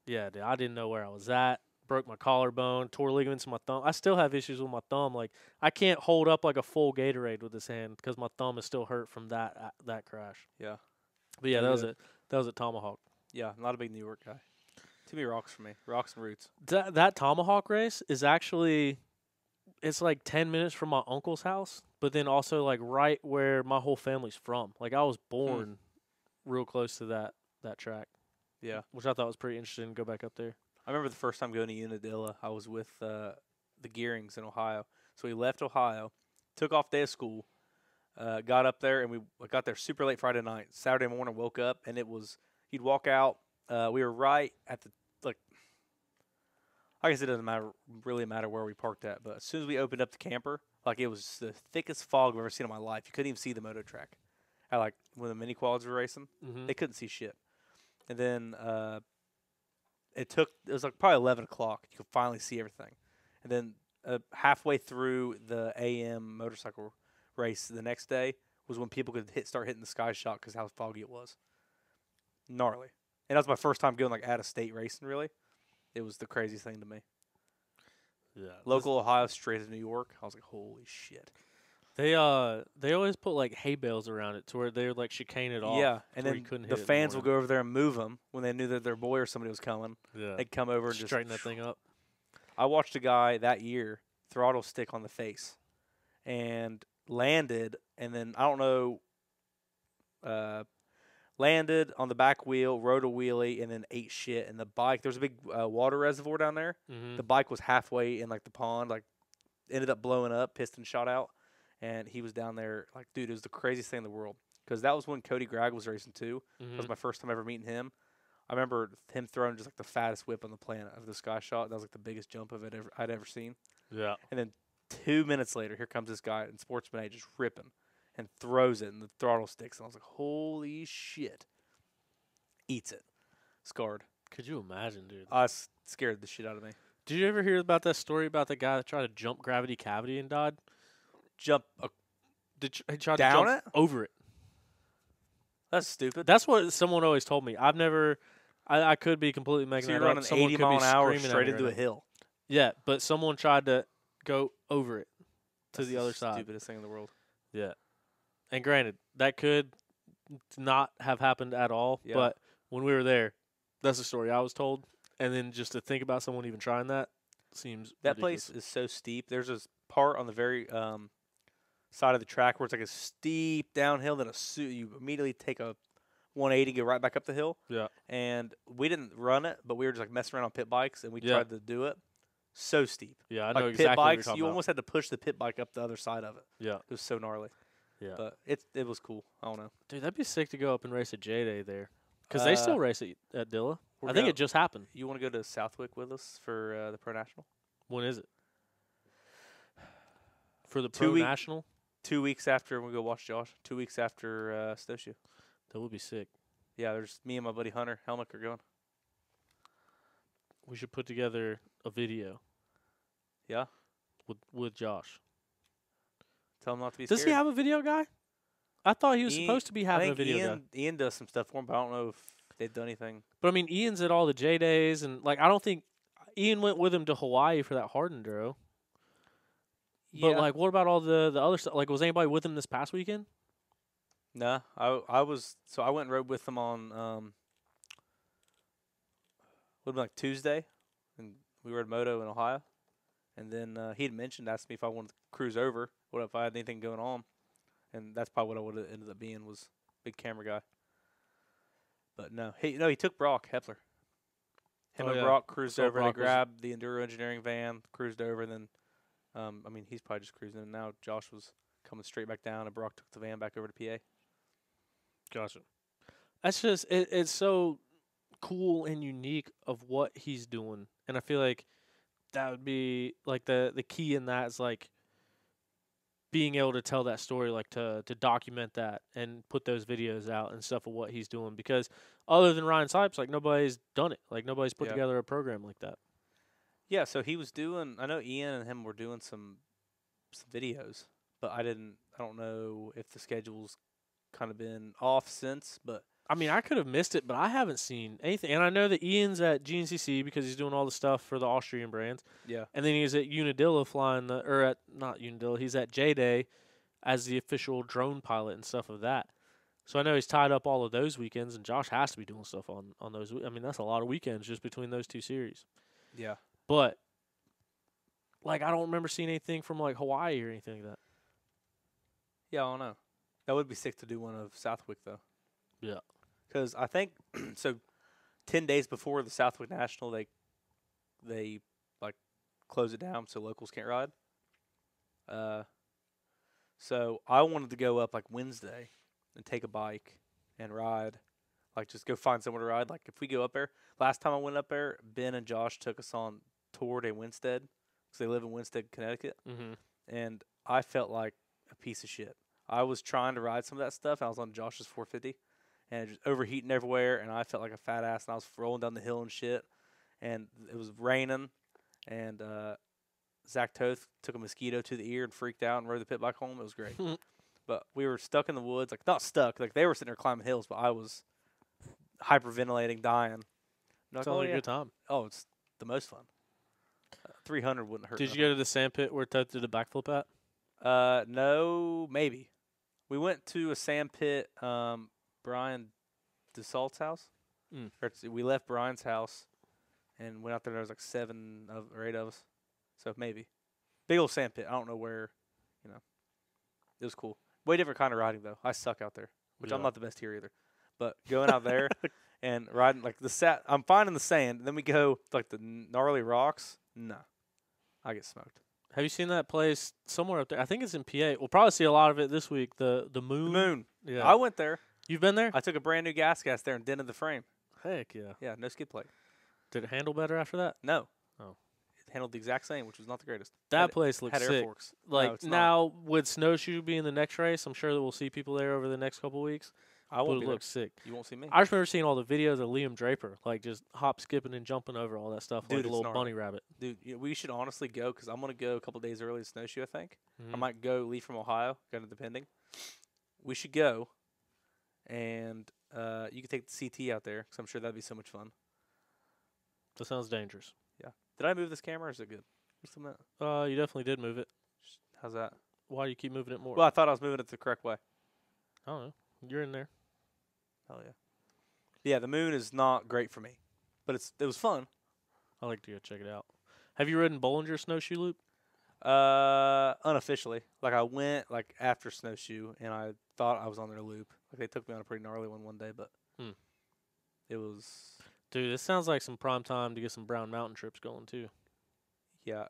Speaker 1: Yeah, dude. I didn't know where I was at. Broke my collarbone. Tore ligaments in my thumb. I still have issues with my thumb. Like, I can't hold up like a full Gatorade with this hand because my thumb is still hurt from that crash.
Speaker 3: Yeah.
Speaker 1: But yeah, that was it. That was at Tomahawk.
Speaker 3: Yeah, not a big New York guy. Too many rocks for me. Rocks and roots.
Speaker 1: That Tomahawk race is actually, it's like 10 minutes from my uncle's house, but then also like right where my whole family's from. Like, I was born real close to that track.
Speaker 3: Yeah.
Speaker 1: Which I thought was pretty interesting to go back up there.
Speaker 3: I remember the first time going to Unadilla, I was with the Gearings in Ohio. So we left Ohio, took off day of school, got up there, and we got there super late Friday night. Saturday morning, woke up, and you'd walk out. We were right at the, like, I guess it doesn't really matter where we parked at, but as soon as we opened up the camper, like, it was the thickest fog I've ever seen in my life. You couldn't even see the moto track. Like, when the mini quads were racing, they couldn't see shit. And then it was like probably 11 o'clock. You could finally see everything. And then halfway through the AM motorcycle race the next day was when people could start hitting the sky shot because how foggy it was. Gnarly. And that was my first time going like out of state racing, really. It was the craziest thing to me.
Speaker 1: Yeah.
Speaker 3: Local Ohio straight to New York. I was like, holy shit.
Speaker 1: They always put like hay bales around it to where they would like chicane it off.
Speaker 3: Yeah, and then the fans will go over there and move them when they knew that their boy or somebody was coming.
Speaker 1: Yeah,
Speaker 3: they'd come over and just
Speaker 1: straighten that thing up.
Speaker 3: I watched a guy that year throttle stick on the face, and landed, and then I don't know, landed on the back wheel, rode a wheelie, and then ate shit. And the bike, there's a big water reservoir down there. The bike was halfway in like the pond, like ended up blowing up, piston shot out. And he was down there, like, dude, it was the craziest thing in the world. Because that was when Cody Gregg was racing, too. That was my first time ever meeting him. I remember him throwing just, like, the fattest whip on the planet of the sky shot. That was, like, the biggest jump of it I'd ever seen.
Speaker 1: Yeah.
Speaker 3: And then 2 minutes later, here comes this guy in Sportsman A just ripping and throws it, and the throttle sticks. And I was like, holy shit. Eats it. Scarred.
Speaker 1: Could you imagine, dude?
Speaker 3: Scared the shit out of me.
Speaker 1: Did you ever hear about that story about the guy that tried to jump gravity cavity and died?
Speaker 3: He
Speaker 1: tried
Speaker 3: down
Speaker 1: to jump over it.
Speaker 3: That's stupid.
Speaker 1: That's what someone always told me. I've never. I could be completely making
Speaker 3: so
Speaker 1: that
Speaker 3: you're
Speaker 1: up.
Speaker 3: running
Speaker 1: Someone
Speaker 3: 80
Speaker 1: could
Speaker 3: mile
Speaker 1: be
Speaker 3: an hour
Speaker 1: screaming
Speaker 3: straight
Speaker 1: at me
Speaker 3: into
Speaker 1: right
Speaker 3: a hill.
Speaker 1: Yeah, but someone tried to go over it to
Speaker 3: That's
Speaker 1: the other side.
Speaker 3: Stupidest thing in the world.
Speaker 1: Yeah. And granted, that could not have happened at all.
Speaker 3: Yeah.
Speaker 1: But when we were there, that's the story I was told. And then just to think about someone even trying that seems
Speaker 3: That
Speaker 1: ridiculous.
Speaker 3: place is so steep. There's this part on the very side of the track where it's like a steep downhill. Then you immediately take a 180, go right back up the hill.
Speaker 1: Yeah.
Speaker 3: And we didn't run it, but we were just like messing around on pit bikes, and we
Speaker 1: Yeah.
Speaker 3: tried to do it. So steep.
Speaker 1: Yeah, I
Speaker 3: Like
Speaker 1: know
Speaker 3: pit
Speaker 1: exactly what you're
Speaker 3: bikes,
Speaker 1: talking
Speaker 3: you
Speaker 1: about.
Speaker 3: almost had to push the pit bike up the other side of it.
Speaker 1: Yeah.
Speaker 3: It was so gnarly.
Speaker 1: Yeah.
Speaker 3: But it was cool. I don't know.
Speaker 1: Dude, that'd be sick to go up and race a J-Day there. Because they still race at Dilla. I think it just happened.
Speaker 3: You want to go to Southwick with us for the Pro National?
Speaker 1: When is it? For the
Speaker 3: 2
Speaker 1: Pro
Speaker 3: week-
Speaker 1: National?
Speaker 3: 2 weeks after we go watch Josh. 2 weeks after Snowshoe.
Speaker 1: That would be sick.
Speaker 3: Yeah, there's me and my buddy Hunter Helmick are going.
Speaker 1: We should put together a video.
Speaker 3: Yeah?
Speaker 1: With Josh.
Speaker 3: Tell him not to be
Speaker 1: Does
Speaker 3: scared.
Speaker 1: he have a video guy? I thought he was
Speaker 3: Ian-
Speaker 1: supposed to be
Speaker 3: I
Speaker 1: having a
Speaker 3: think
Speaker 1: video guy.
Speaker 3: Ian does some stuff for him, but I don't know if they've done anything.
Speaker 1: But I mean, Ian's at all the J-Days, and like I don't think Ian went with him to Hawaii for that hard enduro. But like, what about all the other stuff? Like, was anybody with him this past weekend?
Speaker 3: Nah, I was, so I went and rode with them on would have been like Tuesday, and we rode moto in Ohio, and then he had asked me if I wanted to cruise over, what if I had anything going on, and that's probably what I would have ended up being, was big camera guy. But no, he took Brock Hepler. Him
Speaker 1: Oh,
Speaker 3: and
Speaker 1: yeah.
Speaker 3: Brock cruised
Speaker 1: So
Speaker 3: over.
Speaker 1: Brock
Speaker 3: They
Speaker 1: was-
Speaker 3: grabbed the Enduro Engineering van, cruised over, and then I mean he's probably just cruising. And now Josh was coming straight back down, and Brock took the van back over to PA.
Speaker 1: Gotcha. That's just it's so cool and unique of what he's doing, and I feel like that would be like the key in that is like being able to tell that story, like to document that and put those videos out and stuff of what he's doing. Because other than Ryan Sipes, like nobody's done it. Like nobody's put
Speaker 3: Yeah.
Speaker 1: together a program like that.
Speaker 3: Yeah, so he was doing. I know Ian and him were doing some videos, but I don't know if the schedule's kind of been off since. But
Speaker 1: I mean, I could have missed it, but I haven't seen anything. And I know that Ian's at GNCC because he's doing all the stuff for the Austrian brands.
Speaker 3: yeah,
Speaker 1: And then he's at Unadilla flying not Unadilla, he's at J-Day as the official drone pilot and stuff of that. So I know he's tied up all of those weekends, and Josh has to be doing stuff on those. I mean, that's a lot of weekends just between those two series.
Speaker 3: yeah.
Speaker 1: But, like, I don't remember seeing anything from, like, Hawaii or anything like that.
Speaker 3: Yeah, I don't know. That would be sick to do one of Southwick though.
Speaker 1: Yeah.
Speaker 3: Because I think so. 10 days before the Southwick National, they like close it down so locals can't ride. So I wanted to go up like Wednesday and take a bike and ride, like just go find somewhere to ride. Like if we go up there, last time I went up there, Ben and Josh took us on Tour de Winstead because they live in Winstead, Connecticut,
Speaker 1: Mm-hmm.
Speaker 3: and I felt like a piece of shit. I was trying to ride some of that stuff, and I was on Josh's 450, and just overheating everywhere, and I felt like a fat ass, and I was rolling down the hill and shit, and it was raining, and Zach Toth took a mosquito to the ear and freaked out and rode the pit bike home. It was great. But we were stuck in the woods, like not stuck, like they were sitting there climbing hills, but I was hyperventilating, dying.
Speaker 1: Sounds like a good time.
Speaker 3: Oh, it's the most fun. 300 wouldn't hurt.
Speaker 1: Did you go to the sand pit where Toth did the backflip at?
Speaker 3: No, maybe. We went to a sand pit, Brian DeSalt's house.
Speaker 1: Mm.
Speaker 3: We left Brian's house and went out there. There was like 7 or 8 of us. So maybe. Big old sand pit. I don't know where, It was cool. Way different kind of riding, though. I suck out there, which I'm
Speaker 1: Yeah.
Speaker 3: not the best here either. But going out there and riding, like I'm fine in the sand. Then we go to, like the gnarly rocks. No. I get smoked.
Speaker 1: Have you seen that place somewhere up there? I think it's in PA. We'll probably see a lot of it this week. The Moon.
Speaker 3: The Moon.
Speaker 1: Yeah.
Speaker 3: I went there.
Speaker 1: You've been there?
Speaker 3: I took a brand new gas there and dented the frame.
Speaker 1: Heck yeah.
Speaker 3: Yeah, no skid plate.
Speaker 1: Did it handle better after that?
Speaker 3: No.
Speaker 1: Oh.
Speaker 3: It handled the exact same, which was not the greatest.
Speaker 1: That place looks
Speaker 3: Had air
Speaker 1: sick.
Speaker 3: forks.
Speaker 1: Like
Speaker 3: No, it's not.
Speaker 1: now with Snowshoe being the next race, I'm sure that we'll see people there over the next couple weeks.
Speaker 3: I
Speaker 1: But
Speaker 3: won't
Speaker 1: it
Speaker 3: be there.
Speaker 1: looks sick.
Speaker 3: You won't see me.
Speaker 1: I just remember seeing all the videos of Liam Draper, like just hop, skipping, and jumping over all that stuff
Speaker 3: Dude,
Speaker 1: like a
Speaker 3: it's
Speaker 1: little
Speaker 3: gnarly.
Speaker 1: bunny rabbit.
Speaker 3: Dude, we should honestly go because I'm going to go a couple days early to Snowshoe, I think. I
Speaker 1: Mhm.
Speaker 3: might leave from Ohio, go to the Pending. We should go, and you can take the CT out there because I'm sure that'd be so much fun.
Speaker 1: That sounds dangerous.
Speaker 3: Yeah. Did I move this camera or is it good? Just a minute.
Speaker 1: You definitely did move it.
Speaker 3: How's that?
Speaker 1: Why do you keep moving it more?
Speaker 3: Well, I thought I was moving it the correct way.
Speaker 1: I don't know. You're in there.
Speaker 3: Hell yeah. Yeah, the moon is not great for me, but it was fun.
Speaker 1: I like to go check it out. Have you ridden Bollinger Snowshoe Loop?
Speaker 3: Unofficially. Like, I went, like, after Snowshoe, and I thought I was on their loop. Like, they took me on a pretty gnarly one day, but it was...
Speaker 1: Dude, this sounds like some prime time to get some Brown Mountain trips going, too.
Speaker 3: Yeah.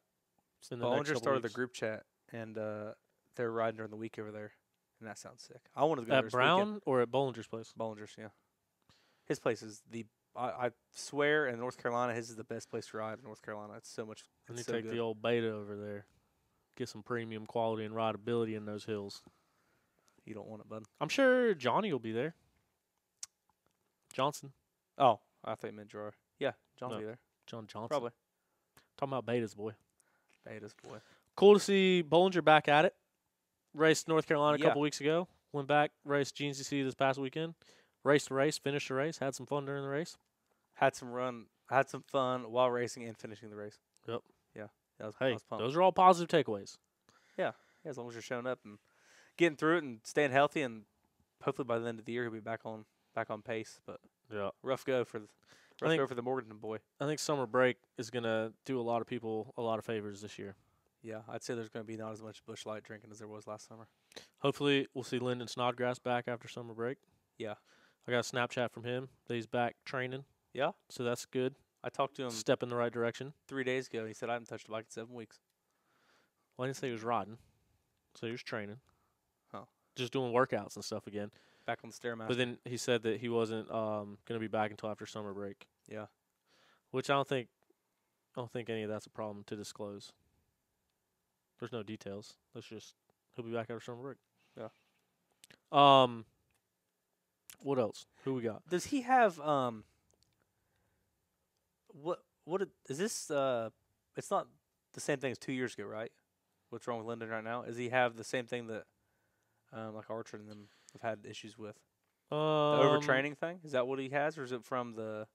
Speaker 1: In the next
Speaker 3: Bollinger
Speaker 1: couple
Speaker 3: started the
Speaker 1: weeks.
Speaker 3: group chat, and they're riding during the week over there, and that sounds sick. I wanted to go there
Speaker 1: At
Speaker 3: this
Speaker 1: Brown
Speaker 3: weekend.
Speaker 1: or at Bollinger's place?
Speaker 3: Bollinger's, yeah. His place is I swear in North Carolina, his is the best place to ride in North Carolina. It's so much.
Speaker 1: I need
Speaker 3: It's
Speaker 1: to
Speaker 3: so
Speaker 1: take
Speaker 3: good.
Speaker 1: the old Beta over there. Get some premium quality and rideability in those hills.
Speaker 3: You don't want it, bud.
Speaker 1: I'm sure Johnny will be there. Johnson.
Speaker 3: Oh, I thought you meant Gerard. Yeah, John will
Speaker 1: No.
Speaker 3: be there.
Speaker 1: John Johnson.
Speaker 3: Probably.
Speaker 1: Talking about Betas, boy.
Speaker 3: Beta's boy.
Speaker 1: Cool to see Bollinger back at it. Raced North Carolina a
Speaker 3: Yeah.
Speaker 1: couple weeks ago. Went back, raced GNCC this past weekend. Raced the race, finished the race, had some fun during the race.
Speaker 3: Had some fun while racing and finishing the race.
Speaker 1: Yep.
Speaker 3: Yeah. I
Speaker 1: Hey,
Speaker 3: was pumped.
Speaker 1: those are all positive takeaways.
Speaker 3: Yeah, as long as you're showing up and getting through it and staying healthy, and hopefully by the end of the year he'll be back on pace. But
Speaker 1: Yeah.
Speaker 3: rough go for the Morganton boy.
Speaker 1: I think summer break is going to do a lot of people a lot of favors this year.
Speaker 3: Yeah, I'd say there's going to be not as much Busch Light drinking as there was last summer.
Speaker 1: Hopefully, we'll see Lyndon Snodgrass back after summer break.
Speaker 3: Yeah.
Speaker 1: I got a Snapchat from him that he's back training.
Speaker 3: Yeah.
Speaker 1: So that's good.
Speaker 3: I talked to him
Speaker 1: Step in the right direction.
Speaker 3: 3 days ago, and he said I haven't touched a bike in 7 weeks.
Speaker 1: Well, I didn't say he was riding. So he was training.
Speaker 3: Oh.
Speaker 1: Just doing workouts and stuff again.
Speaker 3: Back on the Stairmaster.
Speaker 1: But then he said that he wasn't going to be back until after summer break.
Speaker 3: Yeah.
Speaker 1: Which I don't think any of that's a problem to disclose. There's no details. That's just he'll be back after summer break.
Speaker 3: Yeah.
Speaker 1: What else? Who we got?
Speaker 3: Does he have is this it's not the same thing as 2 years ago, right? What's wrong with Lyndon right now? Does he have the same thing that like Archer and them have had issues with? The overtraining thing? Is that what he has, or is it from the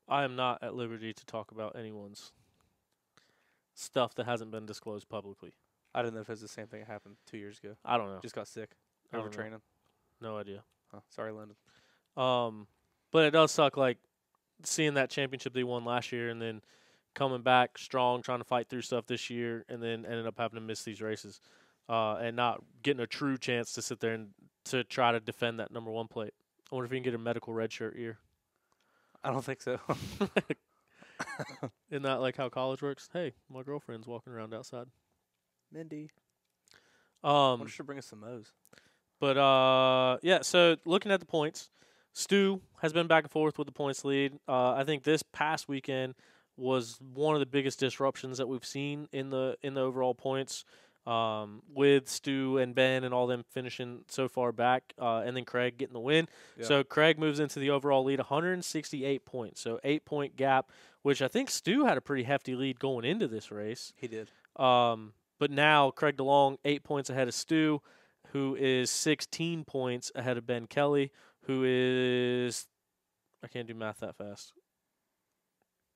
Speaker 1: I am not at liberty to talk about anyone's stuff that hasn't been disclosed publicly.
Speaker 3: I didn't know if it was the same thing that happened 2 years ago.
Speaker 1: I don't know.
Speaker 3: Just got sick.
Speaker 1: I don't know.
Speaker 3: Overtraining.
Speaker 1: No idea.
Speaker 3: Oh, sorry, Lyndon.
Speaker 1: But it does suck, like, seeing that championship they won last year and then coming back strong, trying to fight through stuff this year, and then ended up having to miss these races and not getting a true chance to sit there and to try to defend that number one plate. I wonder if he can get a medical red shirt year.
Speaker 3: I don't think so.
Speaker 1: Isn't that like how college works? Hey, my girlfriend's walking around outside.
Speaker 3: Mindy. I wonder if she'll bring us some Mo's.
Speaker 1: But, yeah, so looking at the points, Stu has been back and forth with the points lead. I think this past weekend was one of the biggest disruptions that we've seen in the overall points, with Stu and Ben and all them finishing so far back, and then Craig getting the win.
Speaker 3: Yeah.
Speaker 1: So Craig moves into the overall lead, 168 points, so 8-point gap, which I think Stu had a pretty hefty lead going into this race.
Speaker 3: He did.
Speaker 1: But now Craig DeLong 8 points ahead of Stu, who is 16 points ahead of Ben Kelly, who is, I can't do math that fast,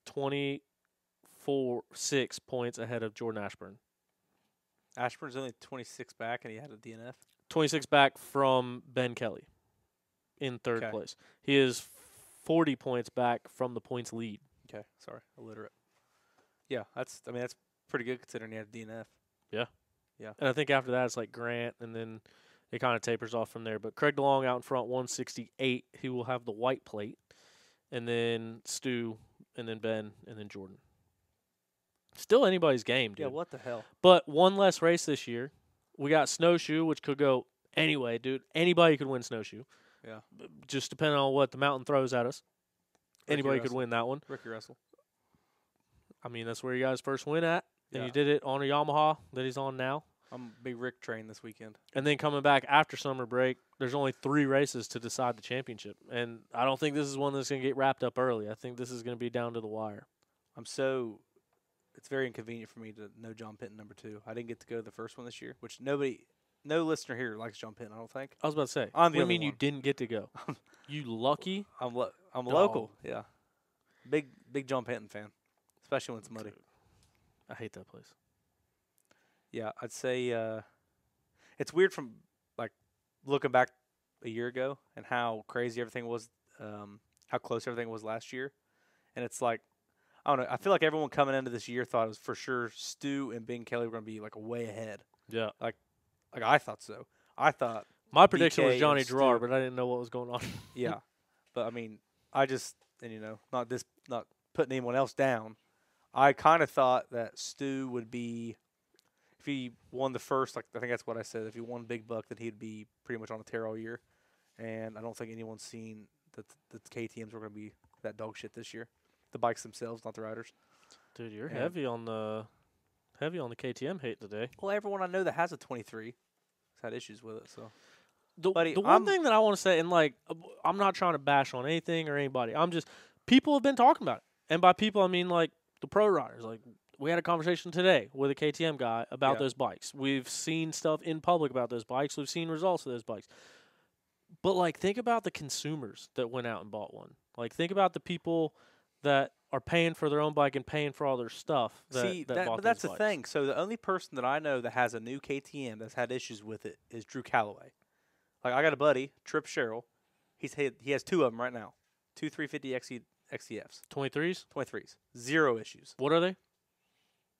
Speaker 1: 6 points ahead of Jordan Ashburn.
Speaker 3: Ashburn's only 26 back, and he had a DNF.
Speaker 1: 26 back from Ben Kelly in third
Speaker 3: Okay.
Speaker 1: place. He is 40 points back from the points lead.
Speaker 3: Okay, sorry, illiterate. Yeah, that's pretty good considering he had a DNF.
Speaker 1: And I think after that it's like Grant, and then it kind of tapers off from there. But Craig DeLong out in front, 168. He will have the white plate. And then Stu, and then Ben, and then Jordan. Still anybody's game, dude.
Speaker 3: Yeah, what the hell?
Speaker 1: But one less race this year. We got Snowshoe, which could go anyway, dude. Anybody could win Snowshoe.
Speaker 3: Yeah.
Speaker 1: Just depending on what the mountain throws at us.
Speaker 3: Ricky
Speaker 1: Anybody could
Speaker 3: Russell.
Speaker 1: win that one.
Speaker 3: Ricky Russell.
Speaker 1: I mean, that's where you guys first win at. And
Speaker 3: Yeah.
Speaker 1: you did it on a Yamaha that he's on now.
Speaker 3: I'm a big Rick train this weekend.
Speaker 1: And then coming back after summer break, there's only 3 races to decide the championship. And I don't think this is one that's going to get wrapped up early. I think this is going to be down to the wire.
Speaker 3: It's very inconvenient for me to know John Pinton number 2. I didn't get to go to the first one this year, which no listener here likes John Pinton, I don't think.
Speaker 1: I was about to say,
Speaker 3: I'm
Speaker 1: what
Speaker 3: the
Speaker 1: do you
Speaker 3: only
Speaker 1: mean you
Speaker 3: one.
Speaker 1: didn't get to go? You lucky?
Speaker 3: I'm
Speaker 1: Dog.
Speaker 3: local, yeah. Big John Pinton fan, especially when it's muddy.
Speaker 1: I hate that place.
Speaker 3: Yeah, I'd say it's weird from like looking back a year ago and how crazy everything was, how close everything was last year, and it's like I don't know. I feel like everyone coming into this year thought it was for sure Stu and Ben Kelly were going to be like way ahead.
Speaker 1: Yeah.
Speaker 3: Like I thought so. I thought
Speaker 1: My prediction was
Speaker 3: BK
Speaker 1: Johnny
Speaker 3: and Stu-
Speaker 1: Gerard, but I didn't know what was going on.
Speaker 3: Yeah, but I mean, I just and not putting anyone else down. I kind of thought that Stu would be, if he won the first, like I think that's what I said. If he won Big Buck, then he'd be pretty much on a tear all year. And I don't think anyone's seen that the KTM's were going to be that dog shit this year. The bikes themselves, not the riders.
Speaker 1: Dude, you're
Speaker 3: And-
Speaker 1: heavy on the KTM hate today.
Speaker 3: Well, everyone I know that has a 23 has had issues with it. So
Speaker 1: The
Speaker 3: Buddy,
Speaker 1: one
Speaker 3: I'm-
Speaker 1: thing that I want to say, and like, I'm not trying to bash on anything or anybody. I'm just, people have been talking about it. And by people, I mean like the pro riders. Like, we had a conversation today with a KTM guy about
Speaker 3: Yeah.
Speaker 1: those bikes. We've seen stuff in public about those bikes. We've seen results of those bikes. But like, think about the consumers that went out and bought one. Like, think about the people that are paying for their own bike and paying for all their stuff.
Speaker 3: see,
Speaker 1: That bought
Speaker 3: but that's
Speaker 1: those
Speaker 3: the
Speaker 1: bikes.
Speaker 3: thing. So the only person that I know that has a new KTM that's had issues with it is Drew Calloway. Like I got a buddy, Trip Sherrill. He has two of them right now, two 350 XCFs,
Speaker 1: 23s.
Speaker 3: 23s, zero issues.
Speaker 1: What are they?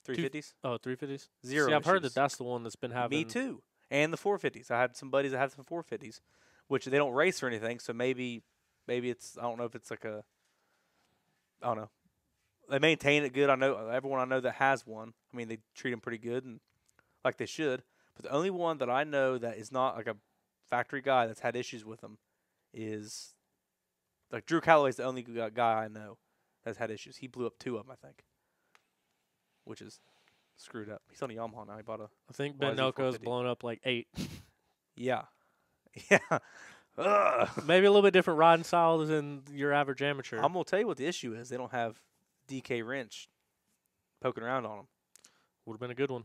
Speaker 3: 350s,
Speaker 1: Oh, 350s.
Speaker 3: zero.
Speaker 1: See, I've heard
Speaker 3: issues.
Speaker 1: that that's the one that's been having.
Speaker 3: Me too. And the 450s. I had some buddies that have some 450s, which they don't race or anything. So maybe it's, I don't know if it's like a, I don't know. They maintain it good. I know everyone I know that has one. I mean, they treat them pretty good and like they should. But the only one that I know that is not like a factory guy that's had issues with them is like Drew Calloway's the only guy I know that's had issues. He blew up two of them, I think, which is screwed up. He's on a Yamaha now. He bought a
Speaker 1: I think
Speaker 3: Why
Speaker 1: Ben
Speaker 3: is he
Speaker 1: Nelko's
Speaker 3: 450?
Speaker 1: blown up like 8.
Speaker 3: yeah, yeah. Ugh.
Speaker 1: Maybe a little bit different riding style than your average amateur.
Speaker 3: I'm gonna tell you what the issue is. They don't have DK wrench poking around on them.
Speaker 1: Would have been a good one.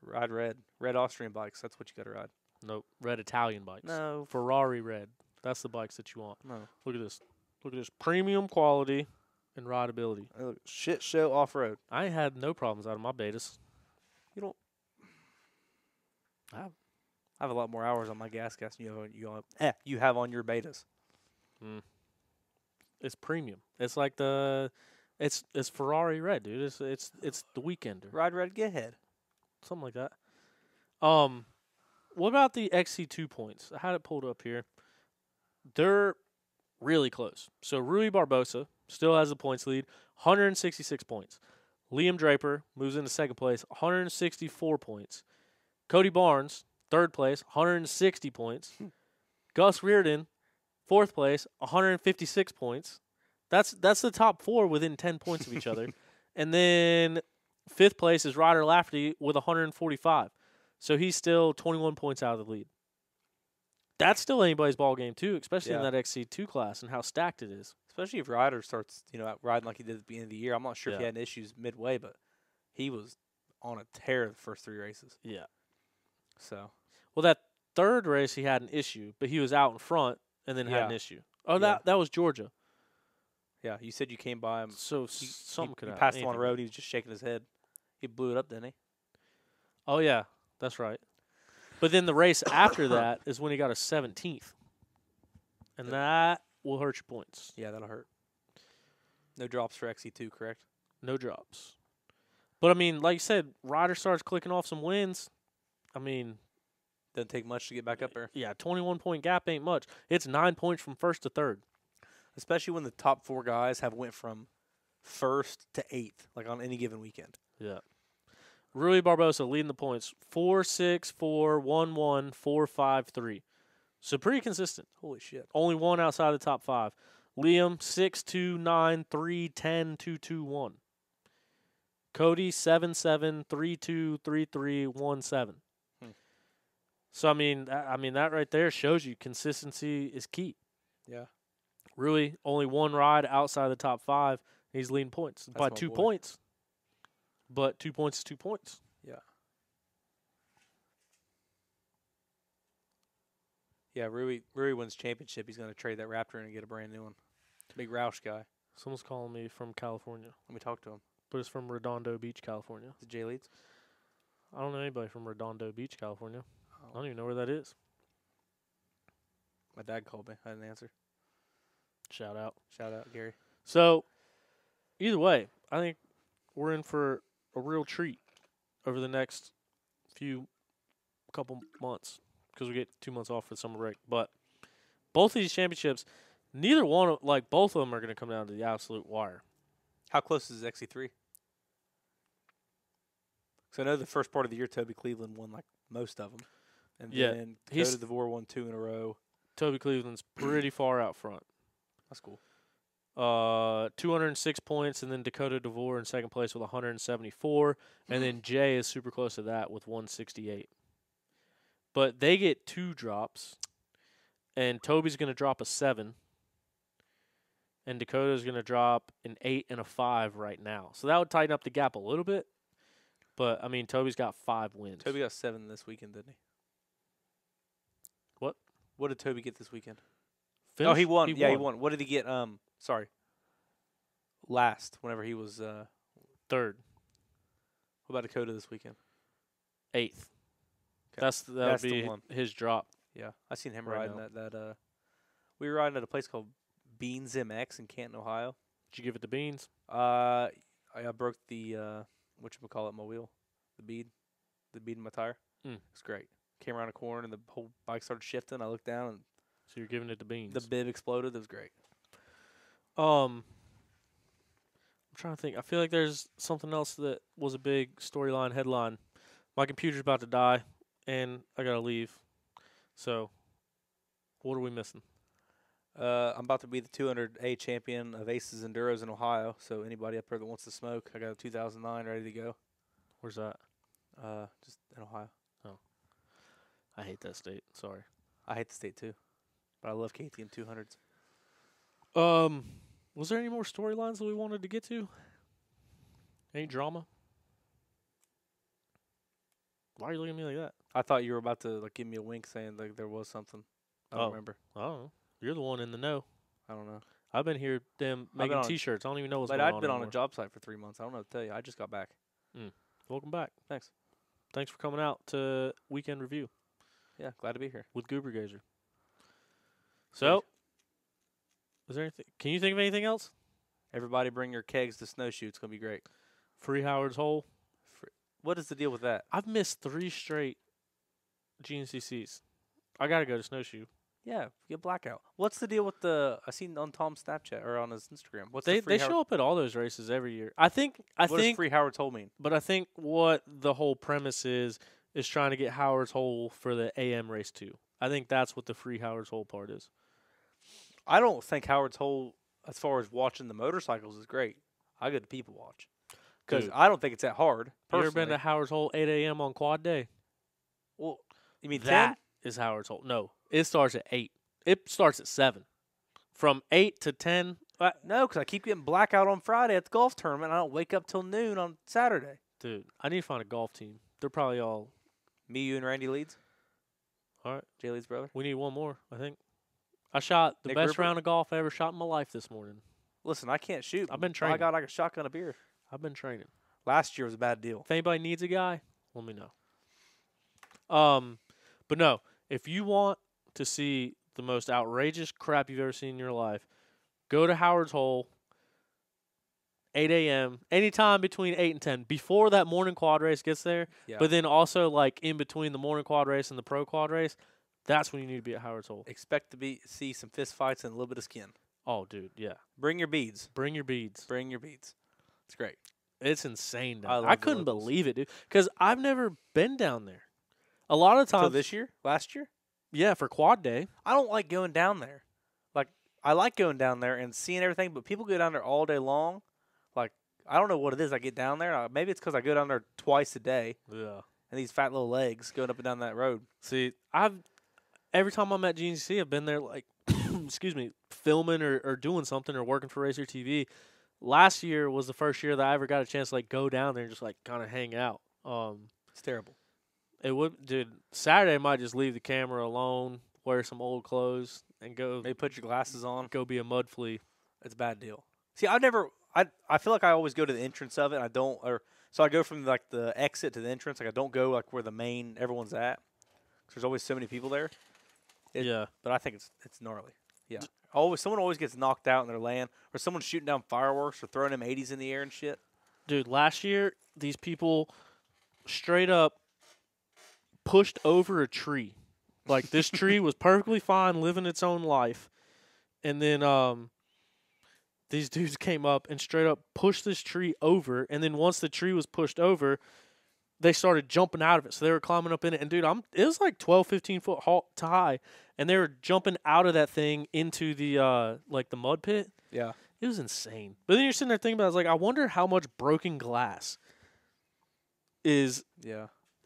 Speaker 3: Ride red Austrian bikes. That's what you got to ride.
Speaker 1: Nope. Red Italian bikes.
Speaker 3: No,
Speaker 1: Ferrari red. That's the bikes that you want.
Speaker 3: no.
Speaker 1: Look at this. Look at this. Premium quality and rideability.
Speaker 3: Shit show off road.
Speaker 1: I had no problems out of my betas.
Speaker 3: You don't. I have a lot more hours on my gas than you have on your betas.
Speaker 1: It's premium. It's like it's Ferrari red, dude. It's the Weekender.
Speaker 3: Ride red, get ahead.
Speaker 1: Something like that. What about the XC2 points? I had it pulled up here. They're really close. So Rui Barbosa still has the points lead, 166 points. Liam Draper moves into second place, 164 points. Cody Barnes, third place, 160 points. Gus Reardon, fourth place, 156 points. That's the top four within 10 points of each other. And then fifth place is Ryder Lafferty with 145. So he's still 21 points out of the lead. That's still anybody's ball game too, especially in
Speaker 3: Yeah.
Speaker 1: that XC2 class and how stacked it is.
Speaker 3: Especially if Ryder starts, out riding like he did at the beginning of the year. I'm not sure if he
Speaker 1: Yeah.
Speaker 3: had issues midway, but he was on a tear the first three races.
Speaker 1: Yeah.
Speaker 3: So
Speaker 1: Well, that third race he had an issue, but he was out in front and then had an
Speaker 3: Yeah.
Speaker 1: issue. Oh,
Speaker 3: Yeah.
Speaker 1: that was Georgia.
Speaker 3: yeah, you said you came by him.
Speaker 1: So
Speaker 3: He-
Speaker 1: something
Speaker 3: he,
Speaker 1: could
Speaker 3: he
Speaker 1: happen.
Speaker 3: passed him on the
Speaker 1: Anything.
Speaker 3: road. And he was just shaking his head. He blew it up, didn't he?
Speaker 1: Oh yeah, that's right. But then the race after that is when he got a 17th, and that will hurt your points.
Speaker 3: Yeah, that'll hurt. No drops for XC2, correct?
Speaker 1: No drops. But I mean, like you said, Ryder starts clicking off some wins. I mean,
Speaker 3: Doesn't take much to get back up there,
Speaker 1: yeah, 21-point gap ain't much. It's 9 points from first to third.
Speaker 3: especially when the top four guys have went from first to eighth, like on any given weekend.
Speaker 1: Yeah. Rui Barbosa leading the points 4-6, 4, 1-1, 4-5, 3. So pretty consistent.
Speaker 3: Holy shit!
Speaker 1: Only one outside the top 5. Liam 6-2, 9, 3, 10, 2, 2, 1. Cody 7-7, 3-2, 3-3, 1-7. So I mean that right there shows you consistency is key.
Speaker 3: Yeah,
Speaker 1: Rui only one ride outside the top 5. He's leading points by
Speaker 3: my
Speaker 1: 2
Speaker 3: boy.
Speaker 1: points. But 2 points is 2 points.
Speaker 3: yeah. Rui wins championship. He's going to trade that Raptor and get a brand new one. Big Roush guy.
Speaker 1: Someone's calling me from California,
Speaker 3: Let me talk to him.
Speaker 1: but it's from Redondo Beach, California.
Speaker 3: Is it Jay Leeds?
Speaker 1: I don't know anybody from Redondo Beach, California. I
Speaker 3: Oh,
Speaker 1: don't even know where that is.
Speaker 3: my dad called me. I didn't answer.
Speaker 1: Shout out.
Speaker 3: Shout out, Gary.
Speaker 1: So, either way, I think we're in for a real treat over the next couple months because we get 2 months off for the summer break. But both of these championships, both of them are going to come down to the absolute wire.
Speaker 3: How close is XC3? So I know the first part of the year, Toby Cleveland won like most of them, and
Speaker 1: Yeah,
Speaker 3: then
Speaker 1: he's-
Speaker 3: Dakota DeVore won 2 in a row.
Speaker 1: Toby Cleveland's pretty far out front.
Speaker 3: That's cool.
Speaker 1: 206 points, and then Dakota DeVore in second place with 174, and then Jay is super close to that with 168. But they get 2 drops, and Toby's going to drop a 7, and Dakota's going to drop an 8 and a 5 right now. So that would tighten up the gap a little bit. But I mean, Toby's got 5 wins.
Speaker 3: Toby got 7 this weekend, didn't he?
Speaker 1: What?
Speaker 3: What did Toby get this weekend?
Speaker 1: Finish?
Speaker 3: Oh, he won. He won. What did he get? Sorry. Last, whenever he was.
Speaker 1: Third,
Speaker 3: What about Dakota this weekend?
Speaker 1: 8th.
Speaker 3: Okay.
Speaker 1: That would
Speaker 3: That's the
Speaker 1: be
Speaker 3: one.
Speaker 1: his drop.
Speaker 3: Yeah, I seen him
Speaker 1: Right
Speaker 3: riding
Speaker 1: now.
Speaker 3: that. We were riding at a place called Beans MX in Canton, Ohio.
Speaker 1: Did you give it the beans?
Speaker 3: I broke the whatchamacallit, my wheel, the bead in my tire.
Speaker 1: Mm.
Speaker 3: It's great. Came around a corner and the whole bike started shifting. I looked down and
Speaker 1: So you're giving it the beans.
Speaker 3: the bib exploded. It was great.
Speaker 1: I'm trying to think. I feel like there's something else that was a big storyline headline. My computer's about to die, and I gotta leave. So, what are we missing?
Speaker 3: I'm about to be the 200A champion of Aces Enduros in Ohio. So anybody up there that wants to smoke, I got a 2009 ready to go.
Speaker 1: Where's that?
Speaker 3: Just in Ohio.
Speaker 1: I hate that state. Sorry.
Speaker 3: I hate the state too, but I love KTM 200s.
Speaker 1: Was there any more storylines that we wanted to get to? Any drama? Why are you looking at me like that?
Speaker 3: I thought you were about to like give me a wink saying like there was something. I don't
Speaker 1: Oh.
Speaker 3: remember.
Speaker 1: I don't know. You're the one in the know.
Speaker 3: I don't know.
Speaker 1: I've been here, making
Speaker 3: on-
Speaker 1: T-shirts. I don't even know what's
Speaker 3: But
Speaker 1: going
Speaker 3: I'd
Speaker 1: on
Speaker 3: been on
Speaker 1: anymore.
Speaker 3: a job site for 3 months. I don't know what to tell you. I just got back.
Speaker 1: Welcome back.
Speaker 3: Thanks.
Speaker 1: Thanks for coming out to Weekend Review
Speaker 3: Yeah, glad to be here.
Speaker 1: with Goober Gazer. So, is there anything? Can you think of anything else?
Speaker 3: Everybody bring your kegs to snowshoe. It's going to be great.
Speaker 1: Free Howard's Hole.
Speaker 3: What is the deal with that?
Speaker 1: I've missed 3 straight GNCCs. I gotta go to Snowshoe.
Speaker 3: Yeah, get blackout. What's the deal with I seen on Tom's Snapchat or on his Instagram. What's
Speaker 1: They
Speaker 3: the free
Speaker 1: show up at all those races every year. I think
Speaker 3: What does free Howard told mean?
Speaker 1: but I think what the whole premise is trying to get Howard's Hole for the AM race too. I think that's what the free Howard's Hole part is.
Speaker 3: I don't think Howard's Hole, as far as watching the motorcycles, is great. I go to people watch because
Speaker 1: Dude.
Speaker 3: I don't think it's that hard.
Speaker 1: You ever been
Speaker 3: personally.
Speaker 1: to Howard's Hole 8 a.m. on quad day?
Speaker 3: Well, you mean
Speaker 1: That
Speaker 3: 10?
Speaker 1: is Howard's Hole. No, it starts at 8. It starts at 7. From 8 to 10.
Speaker 3: No, because I keep getting blackout on Friday at the golf tournament. I don't wake up till noon on Saturday.
Speaker 1: Dude, I need to find a golf team. They're probably all.
Speaker 3: Me, you, and Randy Leeds.
Speaker 1: All right.
Speaker 3: Jay Leeds' brother.
Speaker 1: We need one more, I think. I shot the
Speaker 3: Nick
Speaker 1: best
Speaker 3: Rupert?
Speaker 1: round of golf I ever shot in my life this morning.
Speaker 3: Listen, I can't shoot.
Speaker 1: I've been
Speaker 3: I
Speaker 1: training.
Speaker 3: got like a shotgun of beer.
Speaker 1: I've been training.
Speaker 3: Last year was a bad deal.
Speaker 1: If anybody needs a guy, let me know. But no, if you want to see the most outrageous crap you've ever seen in your life, go to Howard's Hole, 8 a.m., anytime between 8 and 10, before that morning quad race gets there,
Speaker 3: Yeah.
Speaker 1: but then also like in between the morning quad race and the pro quad race, that's when you need to be at Howard's Hole.
Speaker 3: Expect to see some fist fights and a little bit of skin.
Speaker 1: Oh, dude, yeah.
Speaker 3: Bring your beads.
Speaker 1: Bring your beads.
Speaker 3: Bring your beads. It's great.
Speaker 1: It's insane down
Speaker 3: I
Speaker 1: there.
Speaker 3: love
Speaker 1: I
Speaker 3: the
Speaker 1: couldn't
Speaker 3: locals.
Speaker 1: believe it, dude, because I've never been down there. A lot of
Speaker 3: So
Speaker 1: times,
Speaker 3: this year? Last year?
Speaker 1: yeah, for quad day.
Speaker 3: I don't like going down there. Like, I like going down there and seeing everything, but people go down there all day long. Like, I don't know what it is. I get down there. Maybe it's because I go down there twice a day.
Speaker 1: Yeah.
Speaker 3: And these fat little legs going up and down that road.
Speaker 1: See, every time I'm at GNCC, I've been there like, excuse me, filming or doing something or working for Racer TV. Last year was the first year that I ever got a chance to like go down there and just like kind of hang out.
Speaker 3: It's terrible.
Speaker 1: It would, dude. Saturday I might just leave the camera alone, wear some old clothes, and go
Speaker 3: Maybe put your glasses on.
Speaker 1: go be a mud flea.
Speaker 3: It's a bad deal. See, I feel like I always go to the entrance of it. So I go from like the exit to the entrance. Like I don't go like where the main everyone's at. 'Cause there's always so many people there.
Speaker 1: Yeah.
Speaker 3: But I think it's gnarly. Yeah. Someone always gets knocked out in their land, or someone's shooting down fireworks or throwing them 80s in the air and shit.
Speaker 1: Dude, last year these people straight up pushed over a tree. Like this tree was perfectly fine, living its own life, and then these dudes came up and straight up pushed this tree over. And then once the tree was pushed over, they started jumping out of it. So they were climbing up in it. And, dude, it was like 12, 15 foot high. And they were jumping out of that thing into the, the mud pit.
Speaker 3: Yeah.
Speaker 1: It was insane. But then you're sitting there thinking about it. I was like, I wonder how much broken glass is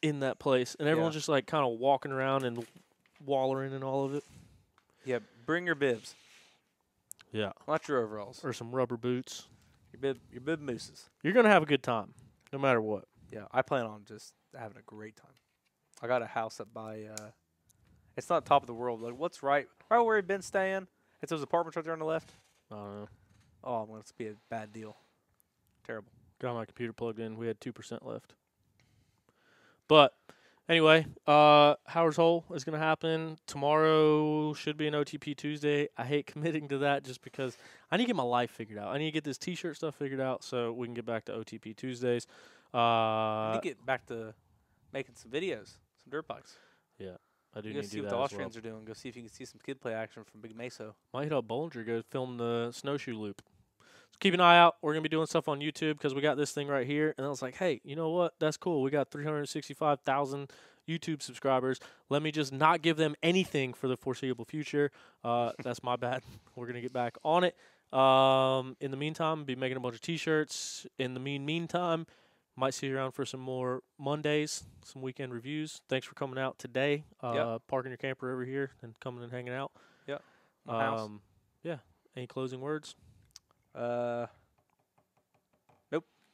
Speaker 1: in that place. And everyone's just, like, kind of walking around and wallering in all of it.
Speaker 3: Yeah, bring your bibs.
Speaker 1: Yeah.
Speaker 3: Not your overalls.
Speaker 1: Or some rubber boots.
Speaker 3: Your bib mooses.
Speaker 1: You're going to have a good time, no matter what.
Speaker 3: Yeah, I plan on just having a great time. I got a house up by, it's not top of the world. Like, what's right where we've been staying? It's those apartments right there on the left.
Speaker 1: I don't know.
Speaker 3: Oh, well, it's be a bad deal. Terrible.
Speaker 1: Got my computer plugged in. We had 2% left. But anyway, Howard's Hole is going to happen. Tomorrow should be an OTP Tuesday. I hate committing to that just because I need to get my life figured out. I need to get this T-shirt stuff figured out so we can get back to OTP Tuesdays.
Speaker 3: I need to get back to making some videos, some dirt bikes.
Speaker 1: Yeah, I do
Speaker 3: You
Speaker 1: need
Speaker 3: go
Speaker 1: to
Speaker 3: see
Speaker 1: do
Speaker 3: what
Speaker 1: that
Speaker 3: the
Speaker 1: as
Speaker 3: Austrians
Speaker 1: well.
Speaker 3: are doing. Go see if you can see some kid play action from Big Mesa.
Speaker 1: Might hit up Bollinger, go film the snowshoe loop. So keep an eye out. We're going to be doing stuff on YouTube because we got this thing right here. And I was like, hey, you know what? That's cool. We got 365,000 YouTube subscribers. Let me just not give them anything for the foreseeable future. That's my bad. We're going to get back on it. In the meantime, be making a bunch of T-shirts. In the meantime, might see you around for some more Mondays, some weekend reviews. Thanks for coming out today. Parking your camper over here and coming and hanging out.
Speaker 3: Yeah. My house.
Speaker 1: Yeah. Any closing words?
Speaker 3: Nope.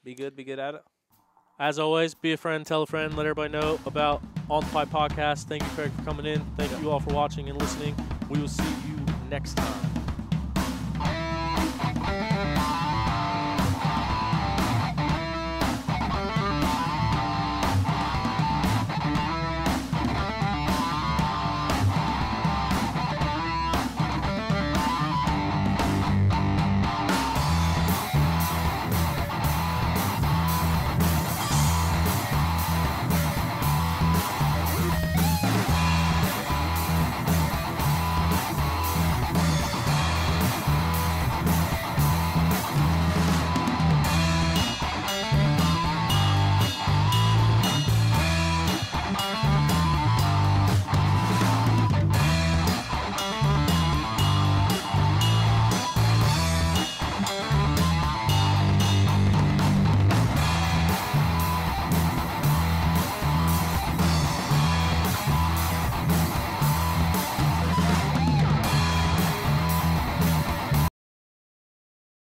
Speaker 3: Be good at it.
Speaker 1: As always, be a friend, tell a friend, let everybody know about On the Pipe Podcast. Thank you, Craig, for coming in. Thank you all for watching and listening. We will see you next time.